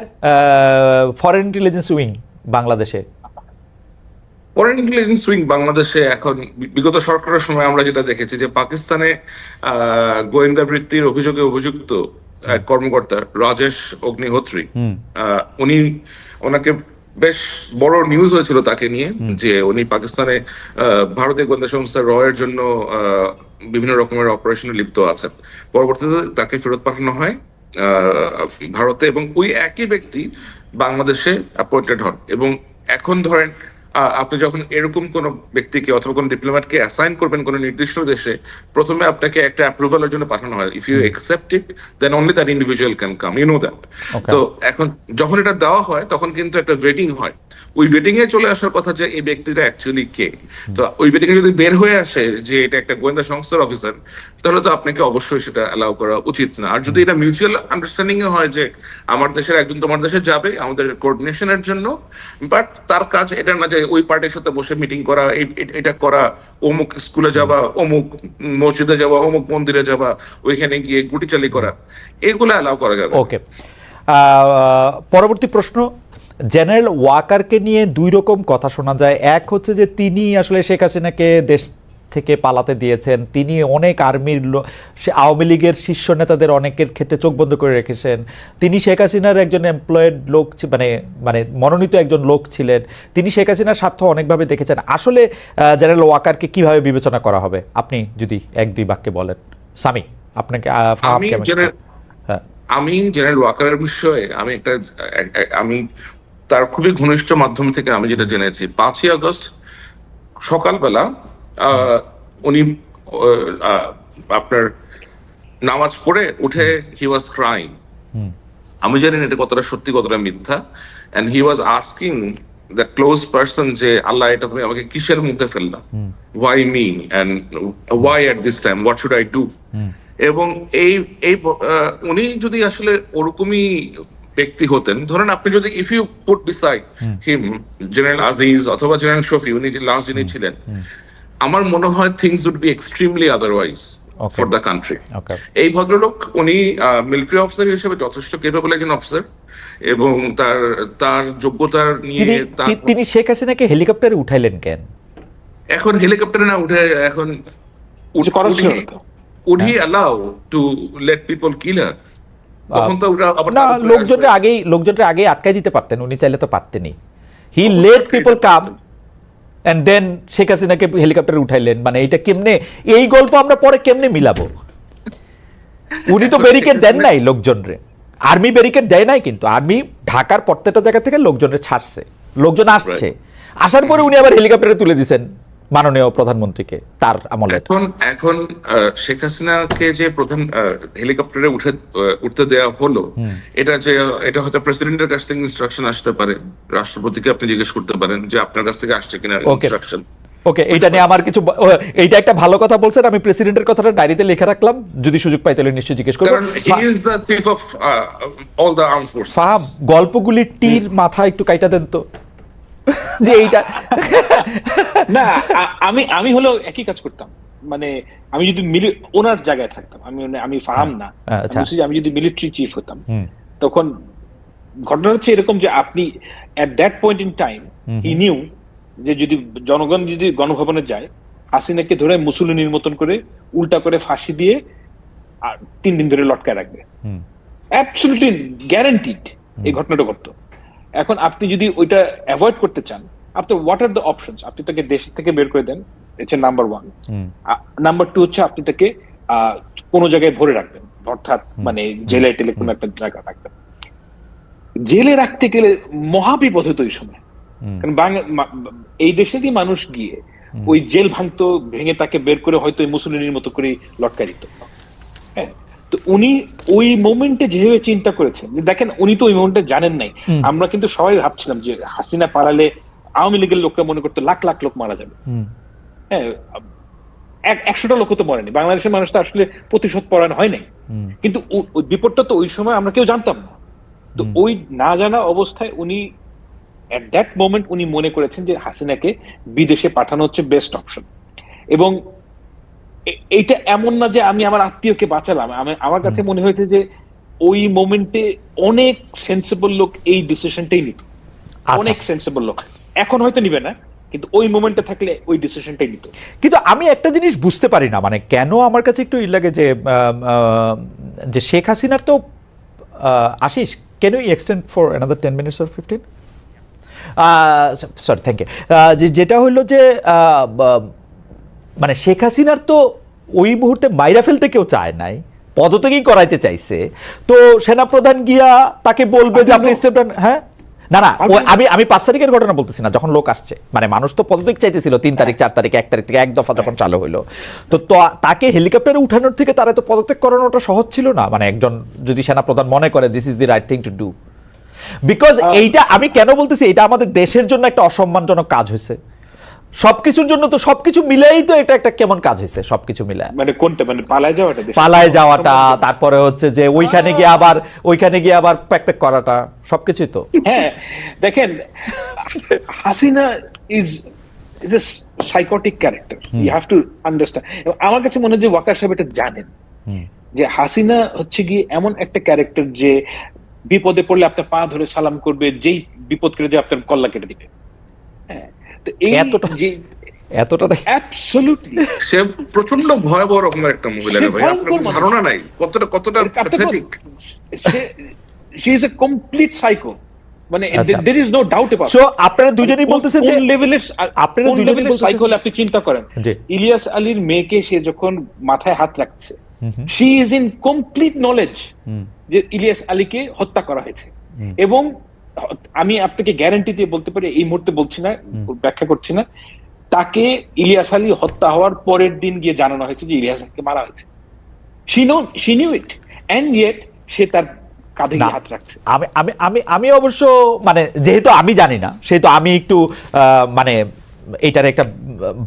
foreign intelligence wing বাংলাদেশে, ফরেন ইন্টেলিজেন্স উইং বাংলাদেশে এখন বিগত সরকারের সময় আমরা যেটা দেখেছি যে পাকিস্তানে গোয়েন্দা বৃত্তির অভিযোগে অভিযুক্ত এক কর্মকর্তা রাজেশ অগ্নিহোত্রী, ওনাকে বেশ বড় নিউজ হয়েছিল তাকে নিয়ে, যে উনি পাকিস্তানে ভারতীয় গোয়েন্দা সংস্থা রয়ের জন্য বিভিন্ন রকমের অপারেশনে লিপ্ত আছেন। পরবর্তীতে তাকে ফেরত পাঠানো হয় ভারতে, এবং ওই একই ব্যক্তি বাংলাদেশে অ্যাপয়েন্টেড হন। এবং এখন ধরেন আপনি যখন এরকম কোন ব্যক্তিকে অথবা কোন ডিপ্লোম্যাটকে অ্যাসাইন করবেন কোন নির্দিষ্ট দেশে, প্রথমে আপনাকে একটা অ্যাপ্রুভালের জন্য পাঠানো হয়। If you accept it, then only that individual can come, you know that. তো এখন যখন এটা দেওয়া হয় তখন কিন্তু একটা ওয়েটিং হয়। ওই ওয়েটিং এ চলে আসার কথা যে এই ব্যক্তিটা অ্যাকচুয়ালি কে। তো ওই ওয়েটিং এ যদি বের হয়ে আসে যে এটা একটা গোয়েন্দা সংস্থার অফিসার, তাহলে তো আপনাকে অবশ্যই সেটা অ্যালাউ করা উচিত না। আর যদি এটা মিউচুয়াল আন্ডারস্ট্যান্ডিং এ হয় যে আমার দেশের একজন তোমার দেশে যাবে আমাদের কোঅর্ডিনেশনের জন্য, বাট তার কাজ এটা না যে ওই পার্টির সাথে বসে মিটিং করা, এটা করা, অমুক স্কুলে যাবা, অমুক মসজিদে যাওয়া, অমুক মন্দিরে যাবা, ওইখানে গিয়ে গুটি চালি করা, এগুলো অ্যালাউ করা যাবে। ওকে, পরবর্তী প্রশ্ন, জেনারেল ওয়াকারকে নিয়ে দুই রকম কথা শোনা যায়। এক হচ্ছে যে তিনি আসলে শেখ হাসিনাকে দেশ থেকে পালাতে দিয়েছেন, তিনি অনেক আর্মির আওয়ামী লীগের শীর্ষ নেতাদের অনেকের ক্ষেত্রে চোখ বন্ধ করে রেখেছেন, তিনি শেখ হাসিনার একজন এমপ্লয়েড লোক, মানে মনোনীত একজন লোক ছিলেন, তিনি শেখ হাসিনার স্বার্থ অনেকভাবে দেখেছেন। আসলে জেনারেল ওয়াকারকে কিভাবে বিবেচনা করা হবে, আপনি যদি এক দুই বাক্যে বলেন। সামি, আপনাকে আমি জেনারেল ওয়াকারের বিষয়ে আমি তার খুবই ঘনিষ্ঠ মাধ্যম থেকে আমি যেটা জেনেছি, 5ই আগস্ট সকালবেলা উনি আপনার নামাজ পড়ে উঠে হি ওয়াজ ক্রাইং। আমি জানি না এটা কতটা সত্যি কতটা মিথ্যা। And he was asking the close person যে আল্লাহ এটা তুমি আমাকে কিসের মধ্যে ফেললা, why me and why at this time, what should I do. এবং এই উনি যদি আসলে ওরকমই ব্যক্তি হতেন, ধরেন আপনি যদি if you put beside him general Aziz অথবা জেনারেল শফি, উনি যে লাস্ট যিনি ছিলেন, আমার মনে হয় things would be extremely otherwise for the country. এই ভদ্রলোক উনি মিলিটারি অফিসার হিসেবে যথেষ্ট কেপেবল একজন অফিসার, এবং তার যোগ্যতার নিয়ে তিনি শেখ হাসিনাকে হেলিকপ্টারে উঠাইলেন কেন? এখন হেলিকপ্টারে না উঠে এখন would he allow to let people kill her? লোকজনের আগে আটকাই দিতে পারতেন, উনি চাইলে তো পারতেনই। He let people come and then Sheikh হাসিনাকে হেলিকপ্টারে উঠাইলেন, মানে এটা কেমনে, এই গল্প আমরা পরে কেমনে মিলাবো? উনি তো ব্যারিকেড দেন নাই লোকজনরে, আর্মি ব্যারিকেড দেয় নাই, কিন্তু আর্মি ঢাকার প্রত্যেকটা জায়গা থেকে লোকজনের ছাড়ছে, লোকজন আসছে, আসার পরে উনি আবার হেলিকপ্টারে তুলে দিয়েছেন মাননীয় প্রধানমন্ত্রীকে তার আমলে। এখন শেখ হাসিনাকে যে প্রধান হেলিকপ্টারে উঠতে দেওয়া হলো, এটা হয়তো প্রেসিডেন্টের কাছ থেকে ইনস্ট্রাকশন আসতে পারে, রাষ্ট্রপতিকে আপনি জিজ্ঞেস করতে পারেন যে আপনার কাছ থেকে আসছে কিনা ইনস্ট্রাকশন। ওকে, এইটা নিয়ে আমার কিছু এইটা একটা ভালো কথা বলছেন, আমি প্রেসিডেন্টের কথাটা ডায়েরিতে লিখে রাখলাম, যদি সুযোগ পাই তাহলে নিশ্চয়ই জিজ্ঞেস করব। কারণ he is the chief of all the armed force. Faham, গল্পগুলির টির মাথা একটু কাইটা দেন তো, যে এইটা না, আমি হলো একই কাজ করতাম, মানে আমি যদি ওনার জায়গায় থাকতাম, আমি ফাহাম না, আচ্ছা। আমি যদি মিলিটারি চিফ হতাম, তখন ঘটনা হচ্ছে এরকম যে আপনি at that point in time he knew যে যদি জনগণ যদি গণভবনে যায়, হাসিনাকে ধরে মুসুলিনির মতন করে উল্টা করে ফাঁসি দিয়ে আর 3 দিন ধরে লটকায় রাখবে, অ্যাবসলিউটলি গ্যারান্টিড এই ঘটনাটা ঘটতো। এখন আপনি যদি ওইটা অ্যাভয়েড করতে চান, আপনি হোয়াট আর দ্য অপশনস? আপনি তাকে দেশ থেকে বের করে দেন, এটা নাম্বার 1। নাম্বার 2 হচ্ছে আপনি তাকে কোনো জায়গায় ভরে রাখবেন, অর্থাৎ মানে জেলে টেলে কোনো একটা জায়গা রাখবেন। জেলে রাখতে গেলে মহাবিপদ হতো এই সময়, কারণ এই দেশেরই মানুষ গিয়ে ওই জেল ভাঙতো, ভেঙে তাকে বের করে হয়তো মুসলিনের মতো করে লটকাই দিত। হ্যাঁ, তো উনি ওই মোমেন্টে যেভাবে চিন্তা করেছেন, দেখেন উনি তো ওই মোমেন্টে জানেন নাই। আমরা কিন্তু সবাই ভাবছিলাম যে হাসিনা পালালে আওয়ামী লীগের লোকরা মনে করতো লাখ লাখ লোক মারা যাবে। হ্যাঁ, 100টা লোক তো মরেনি, বাংলাদেশের মানুষ তো আসলে প্রতিশোধ পরায়ণ হয় নাই, কিন্তু ওই বিপদটা তো ওই সময় আমরা কেউ জানতাম না। তো ওই না জানা অবস্থায় উনি এট দ্যাট মোমেন্ট উনি মনে করেছেন যে হাসিনাকে বিদেশে পাঠানো হচ্ছে বেস্ট অপশন। এবং এইটা এমন না যে আমি আমার আত্মীয়কে বাঁচালাম, আমার কাছে মনে হয়েছে যে ওই মোমেন্টে অনেক সেন্সিবল লোক এই ডিসিশনটাই নিত, অনেক সেন্সিবল লোক। এখন হয়তো নিবে না, কিন্তু ওই মোমেন্টে থাকলে ওই ডিসিশনটাই নিত। কিন্তু আমি একটা জিনিস বুঝতে পারি না, মানে কেন আমার কাছে একটু লাগে যে শেখ হাসিনার তো Ashis, can you extend for another 10 minutes or 15? Sorry, thank you. যেটা হইলো যে মানে শেখ হাসিনার তো ওই মুহূর্তে মাইরা ফেলতে কেউ চায় নাই, পদত্যাগই করাইতে চাইছে, তো সেনাপ্রধান গিয়া তাকে বলবে যে আপনি স্টেপ ডাউন। হ্যাঁ, না না, আমি 5 তারিখের ঘটনা বলতেছি না, যখন লোক আসছে, মানে মানুষ তো পদত্যাগ চাইতেছিল 3 তারিখ 4 তারিখ 1 তারিখ থেকে এক দফা যখন চালু হইলো, তো তাকে হেলিকপ্টারে উঠানোর থেকে তারা তো পদত্যাগ করানোটা সহজ ছিল না, মানে একজন যদি সেনাপ্রধান মনে করে this is the right thing to do. Because এইটা আমি কেন বলতেছি, এটা আমাদের দেশের জন্য একটা অসম্মানজনক কাজ হয়েছে, সবকিছুর জন্য তো সবকিছু মিলাই তো এটা একটা কেমন কাজ হয়েছে, সবকিছু মিলায়, মানে কোনটা, মানে পালায় যাওয়াটা, তারপরে হচ্ছে যে ওইখানে গিয়ে আবার প্যাক করাটা, সবকিছুই তো। হ্যাঁ, দেখেন Hasina is a psychotic character, you have to understand. আমার কাছে মনে হয় যে ওয়াকার সাহেব এটা জানেন যে হাসিনা হচ্ছে গিয়ে এমন একটা ক্যারেক্টার যে বিপদে পড়লে আপনার পা ধরে সালাম করবে, যেই বিপদ করে যে আপনার কল্লা কেটে দিবে। হ্যাঁ, তো এই এতটা অ্যাবসলিউটলি সে প্রচন্ড ভয়াবহ রকমের একটা মহিলা, ভাই আপনার ধারণা নাই কতটা pathetic. She is a complete psycho, মানে there is no doubt about it. So আপনারা দুজনেই বলতেছেন যে আপনারা দুজনেই বলতেছেন সাইকো, আপনি চিন্তা করেন ইলিয়াস আলীর মেয়েকে সে যখন মাথায় হাত রাখছে, she is in complete knowledge যে ইলিয়াস আলীকে হত্যা করা হয়েছে। এবং আমি আপনাকে গ্যারান্টি দিয়ে বলতে পারি, এই মুহূর্তে বলছি না, ব্যাখ্যা করছি না, তাকে ইলিয়াস আলী হত্যা হওয়ার পরের দিন গিয়ে জানানো হয়েছে যে ইলিয়াস আলীকে মারা হয়েছে। she knew it and yet সে তার কাঁধে হাত রাখছে। আমি অবশ্য মানে যেহেতু আমি জানি না, সেহেতু আমি একটু মানে এটার একটা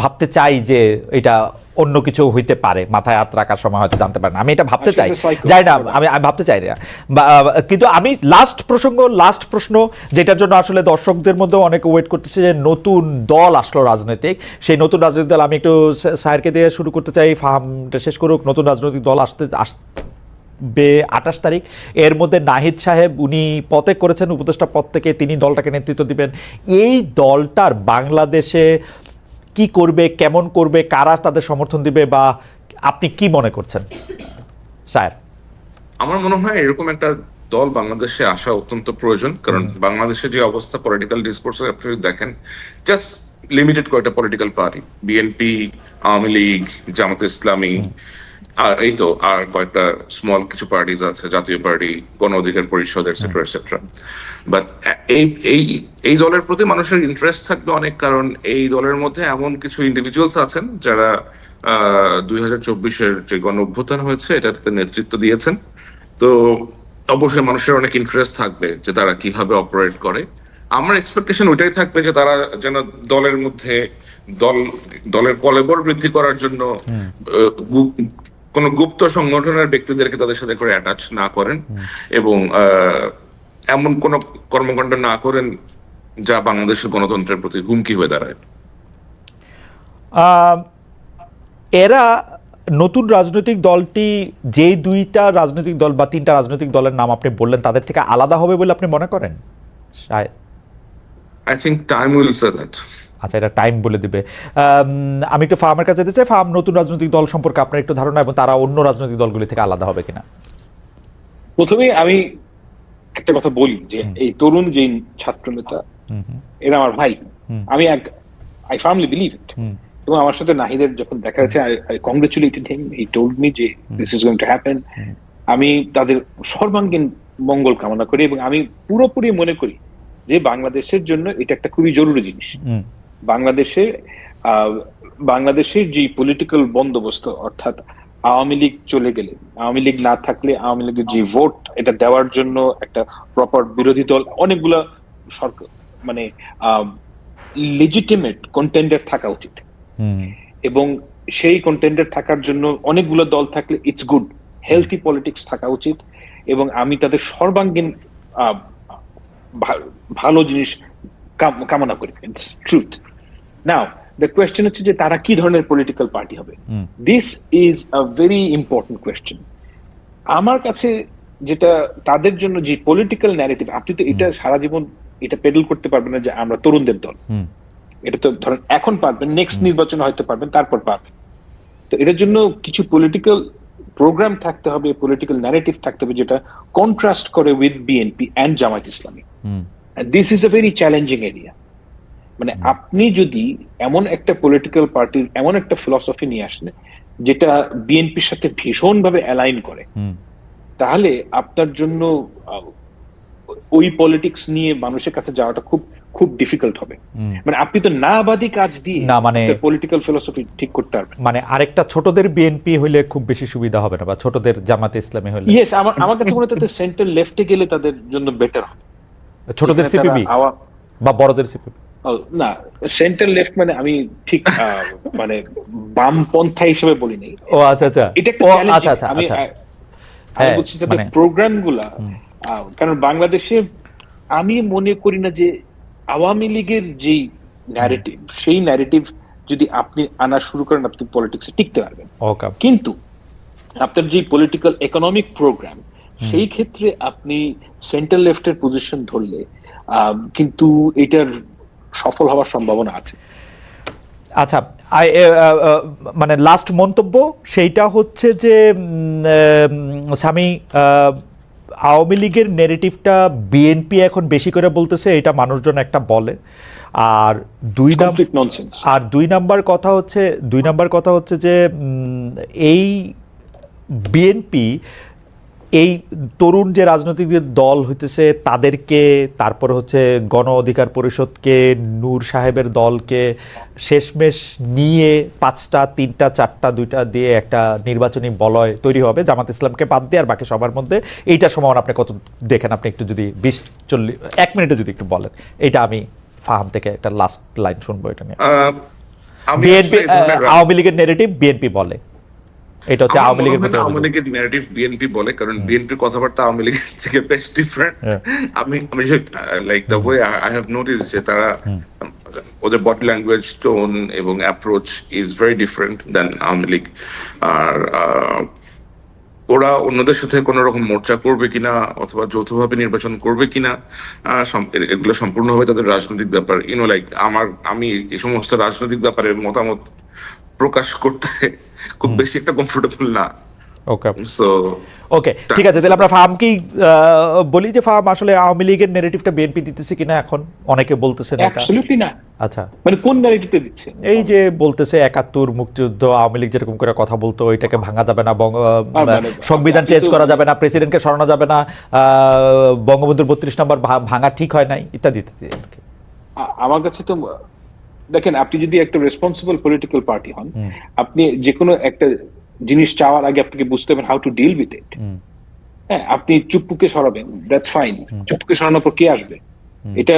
ভাবতে চাই যে এটা অন্য কিছু হইতে পারে, মাথায় হাত রাখার সময় হয়তো জানতে পারে না, আমি এটা ভাবতে চাই, যাই না, আমি ভাবতে চাই না। কিন্তু আমি লাস্ট প্রশ্ন যেটার জন্য আসলে দর্শকদের মধ্যে অনেক ওয়েট করতেছে, যে নতুন দল আসলো রাজনৈতিক, সেই নতুন রাজনৈতিক দল আমি একটু স্যারকে দিয়ে শুরু করতে চাই, ফাহামটা শেষ করুক। নতুন রাজনৈতিক দল আসবে 28 তারিখ, এর মধ্যে নাহিদ সাহেব উনি পদত্যাগ করেছেন উপদেষ্টা পদ থেকে, তিনি দলটাকে নেতৃত্ব দিবেন। এই দলটার বাংলাদেশে কি করবে, কেমন করবে, কারা তাদের সমর্থন দিবে, বা আপনি কি মনে করছেন স্যার? আমার মনে হয় এরকম একটা দল বাংলাদেশে আসা অত্যন্ত প্রয়োজন, কারণ বাংলাদেশে যে অবস্থা পলিটিক্যাল ডিসকোর্স আপনি দেখেন, জাস্ট লিমিটেড কয়েকটা political party, BNP, Awami League, Jamaat Islami, আর এই তো আর কয়েকটা স্মল কিছু পার্টিজ আছে, জাতীয় পার্টি, গণ অধিকার পরিষদ, এটসেট্রা এটসেট্রা। বাট এই দলের প্রতি মানুষের ইন্টারেস্ট থাকবে অনেক, কারণ এই দলের মধ্যে এমন কিছু ইন্ডিভিজুয়ালস আছেন যারা 2024-এর যে গণ অভ্যুত্থান হয়েছে এটাতে নেতৃত্ব দিয়েছেন। তো অবশ্যই মানুষের অনেক ইন্টারেস্ট থাকবে যে তারা কিভাবে অপারেট করে। আমার এক্সপেকটেশন ওইটাই থাকবে যে তারা যেন দলের মধ্যে দলের কলেবর বৃদ্ধি করার জন্য কোন গুপ্ত সংগঠনের ব্যক্তিদেরকে তাদের সাথে করে অ্যাটাচ না করেন এবং এমন কোন কর্মকাণ্ড না করেন যা বাংলাদেশের গণতন্ত্রের প্রতি হুমকি হয়ে দাঁড়ায়। এরা নতুন রাজনৈতিক দলটি যে দুইটা রাজনৈতিক দল বা তিনটা রাজনৈতিক দলের নাম আপনি বললেন তাদের থেকে আলাদা হবে বলে আপনি মনে করেন? I think time will say that. আচ্ছা, এটা টাইম বলে দিবে। আমি একটু ফার্মের কাছে যেতে চাই। ফার্ম, নতুন রাজনৈতিক দল সম্পর্কে আপনার একটু ধারণা এবং তারা অন্য রাজনৈতিক দলগুলি থেকে আলাদা হবে কিনা? প্রথমে আমি একটা কথা বলি যে এই তরুণ যে ছাত্র নেতা এরা আমার ভাই, আমি আই ফার্মলি বিলিভ ইট। এবং আমার সাথে নাহিদের যখন দেখা গেছে, I congratulated him, he told me যে this is going to happen. আমি তাদের সর্বাঙ্গীন মঙ্গল কামনা করি এবং আমি পুরোপুরি মনে করি যে বাংলাদেশের জন্য এটা একটা খুবই জরুরি জিনিস। বাংলাদেশের যে পলিটিক্যাল বন্দোবস্ত, অর্থাৎ আওয়ামী লীগ চলে গেলে, আওয়ামী লীগ না থাকলে আওয়ামী লীগের যে ভোট, এটা দেওয়ার জন্য একটা প্রপার বিরোধী দল, অনেকগুলা সরকার মানে লেজিটিমেট কন্টেন্ডার থাকা উচিত এবং সেই কন্টেন্ডার থাকার জন্য অনেকগুলো দল থাকলে ইটস গুড, হেলথি পলিটিক্স থাকা উচিত এবং আমি তাদের সর্বাঙ্গীন ভালো জিনিস কামনা করি। It's truth. Now the question হচ্ছে যে তারা কি ধরনের পলিটিক্যাল পার্টি হবে। This is a very important question. আমার কাছে যেটা তাদের জন্য যে পলিটিক্যাল ন্যারেটিভ, আপনি তো এটা সারা জীবন এটা পেডেল করতে পারবেন না যে আমরা তরুণদের দল, এটা তো ধরেন এখন পারবেন, নেক্সট নির্বাচনে হয়তো পারবেন, তারপর পারবেন। তো এটার জন্য কিছু পলিটিক্যাল প্রোগ্রাম থাকতে হবে, পলিটিক্যাল ন্যারেটিভ থাকতে হবে যেটা কন্ট্রাস্ট করে with BNP and Jamaat Islami. This is a very challenging area. মানে আপনি যদি এমন একটা পলিটিক্যাল পার্টির এমন একটা ফিলসফি নিয়ে আসেন যেটা বিএনপির সাথে ভীষণভাবে অ্যালাইন করে, তাহলে আপনার জন্য ওই পলিটিক্স নিয়ে মানুষের কাছে যাওয়াটা খুব খুব ডিফিকাল্ট হবে। মানে আপনি তো নাবাদী কাজ দিয়ে না, মানে পলিটিক্যাল ফিলসফি ঠিক করতে পারবেন। মানে আরেকটা ছোটদের বিএনপি হইলে খুব বেশি সুবিধা হবে না, বা ছোটদের জামাতে ইসলামী হইলে? ইয়েস, আমার কাছে মনে হয় সেন্টার লেফটে গেলে তাদের জন্য বেটার হবে। ছোটদের সিপিবি বা বড়দের সিপিবি? না, সেন্টার লেফট মানে আমি ঠিক মানে বামপন্থা হিসেবে বলি নাই। ও আচ্ছা আচ্ছা, এটা একটা চ্যালেঞ্জ। আমি বলছি যাতে প্রোগ্রামগুলা, কারণ বাংলাদেশে আমি মনে করি না যে আওয়ামী লীগের যে ন্যারেটিভ, সেই ন্যারেটিভ যদি আপনি আনা শুরু করেন আপনি পলিটিক্সে টিকতে পারবেন। কিন্তু আপনার যে পলিটিক্যাল ইকোনমিক প্রোগ্রাম, সেই ক্ষেত্রে আপনি সেন্টার লেফটের পজিশন ধরলে কিন্তু এটার সফল হওয়ার সম্ভাবনা আছে। আচ্ছা, মানে লাস্ট মন্তব্য সেইটা হচ্ছে যে স্বামী, আওয়ামী লীগের নেগেটিভটা বিএনপি এখন বেশি করে বলতেছে, এটা মানুষজন একটা বলে। আর দুই নাম্বার কথা হচ্ছে যে এই বিএনপি এই তরুণ যে রাজনৈতিক দল হইতেছে তাদেরকে, তারপরে হচ্ছে গণ অধিকার পরিষদকে, নূর সাহেবের দলকে শেষমেশ নিয়ে 5টা 3টা 4টা 2টা দিয়ে একটা নির্বাচনী বলয় তৈরি হবে জামাত ইসলামকে বাদ দিয়ে, আর বাকি সবার মধ্যে। এইটা সম্ভাবনা আপনি কত দেখেন? আপনি একটু যদি 20-40 মিনিটে যদি একটু বলেন, এটা আমি ফাহাম থেকে একটা লাস্ট লাইন শুনবো এটা নিয়ে। বিএনপি, আওয়ামী লীগের নেগেটিভ বিএনপি বলে, এটা হচ্ছে আওয়ামী লীগের ন্যারেটিভ বিএনপি বলে, কারণ বিএনপির কথাবার্তা আওয়ামী লীগের থেকে বেশ ডিফারেন্ট। আমি like the way I have notice যে তারা ওদের বডি ল্যাঙ্গুয়েজ, টোন এবং অ্যাপ্রোচ ইজ ভেরি ডিফারেন্ট দেন আওয়ামী লীগ। আর ওরা অন্যদের সাথে কোনো রকম মোর্চা করবে কিনা অথবা যৌথভাবে নির্বাচন করবে কিনা, এগুলো সম্পূর্ণভাবে তাদের রাজনৈতিক ব্যাপার। লাইক আমি এই সমস্ত রাজনৈতিক ব্যাপারে মতামত প্রকাশ করতে খুব বেশি একটা কমফোর্টেবল না। ওকে, ঠিক আছে। তাহলে আমরা ফাহামকেই বলি যে ফাহাম, আসলে আওয়ামী লীগের নেগেটিভটা বিএনপি দিতেছে কিনা এখন? অনেকে বলতেছে না। অ্যাবসলিউটলি না। আচ্ছা, মানে কোন নেগেটিভটা দিচ্ছে? এই যে বলতেছে 71 মুক্তিযুদ্ধ, আওয়ামী লীগ যেরকম করে কথা বলতো, ওইটাকে ভাঙা যাবে না, সংবিধান চেঞ্জ করা যাবে না, প্রেসিডেন্টকে সরানো যাবে না, বঙ্গবন্ধুর 32 নম্বর ভাঙা ঠিক হয় নাই, ইত্যাদি ইত্যাদি। আমার কাছে তো দেখেন, আপনি যদি একটা রেসপন্সিবল পলিটিক্যাল পার্টি হন, আপনি যে কোনো একটা জিনিস চাওয়ার আগে আপনাকে বুঝতে হবে how to deal with it. হ্যাঁ, আপনি চুপ্পুকে সরাবেন, দ্যাটস ফাইন। চুপ্পুকে সরানোর পর কে আসবে? এটা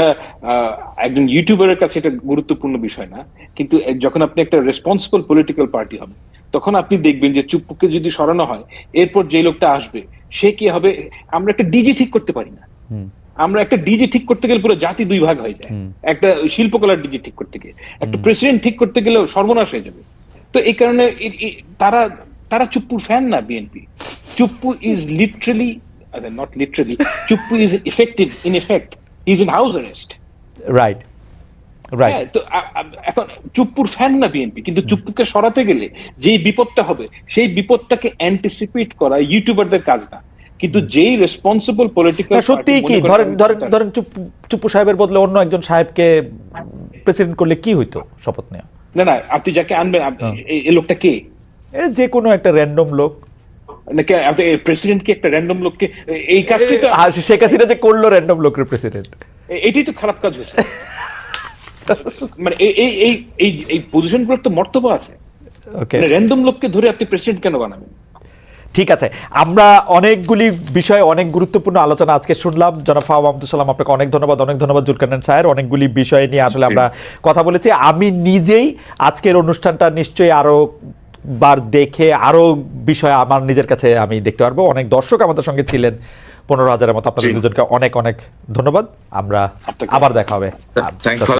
একজন ইউটিউবারের কাছে এটা গুরুত্বপূর্ণ বিষয় না, কিন্তু যখন আপনি একটা রেসপন্সিবল পলিটিক্যাল পার্টি হবে তখন আপনি দেখবেন যে চুপ্পুকে যদি সরানো হয় এরপর যে লোকটা আসবে সে কি হবে। আমরা একটা ডিজি ঠিক করতে পারি না, আমরা একটা ডিজি ঠিক করতে গেলে পুরো জাতি দুই ভাগ হয়ে যায়। একটা শিল্পকলার ডিজি ঠিক করতে গেলে, একটা প্রেসিডেন্ট ঠিক করতে গেলেও সর্বনাশ হয়ে যাবে। তো এই কারণে তারা তারা চুপ্পুর ফ্যান না BNP. Chuppu is literally, not literally, Chuppu is effective in effect, he is in house arrest. Right right. তো এখন চুপ্পুর ফ্যান না বিএনপি, কিন্তু চুপ্পুকে সরাতে গেলে যেই বিপদটা হবে সেই বিপদটাকে অ্যান্টিসিপেট করা ইউটিউবারদের কাজ না, কিন্তু যেই রেসপন্সিবল পলিটিক্যাল সত্যি কি ধরেন ধরেন ধরেন চুপ্পু সাহেবের বদলে অন্য একজন সাহেবকে প্রেসিডেন্ট করলে কি হইতো শপথ নেওয়া? না না, আপনি যাকে আনবেন এই লোকটা কে? যে কোনো একটা র্যান্ডম লোক নাকি আপনি প্রেসিডেন্ট কি একটা র্যান্ডম লোককে? এই কাজটি তো আর শেখ হাসিনা যে করলো র্যান্ডম লোকের প্রেসিডেন্ট, এটাই তো খারাপ কাজ হয়েছে। মানে এই এই এই এই পজিশনগুলোর তো মর্তব্য আছে। ওকে, র্যান্ডম লোককে ধরে আপনি প্রেসিডেন্ট কেন বানাবেন? ঠিক আছে। আমরা অনেকগুলি বিষয়ে অনেক গুরুত্বপূর্ণ আলোচনা আজকে শুনলাম। জনাব ফাহাম আব্দুল সালাম, আপনাকে অনেক ধন্যবাদ। অনেক ধন্যবাদ জুলকারনাইন স্যার, অনেকগুলি বিষয় নিয়ে আসলে আমরা কথা বলেছি। আমি নিজেই আজকের অনুষ্ঠানটা নিশ্চয়ই আরো বার দেখে আরো বিষয় আমার নিজের কাছে আমি দেখতে পারবো। অনেক দর্শক আমাদের সঙ্গে ছিলেন, 15,000-এর মতো। আপনাদের দুজনকে অনেক অনেক ধন্যবাদ। আমরা আবার দেখা হবে।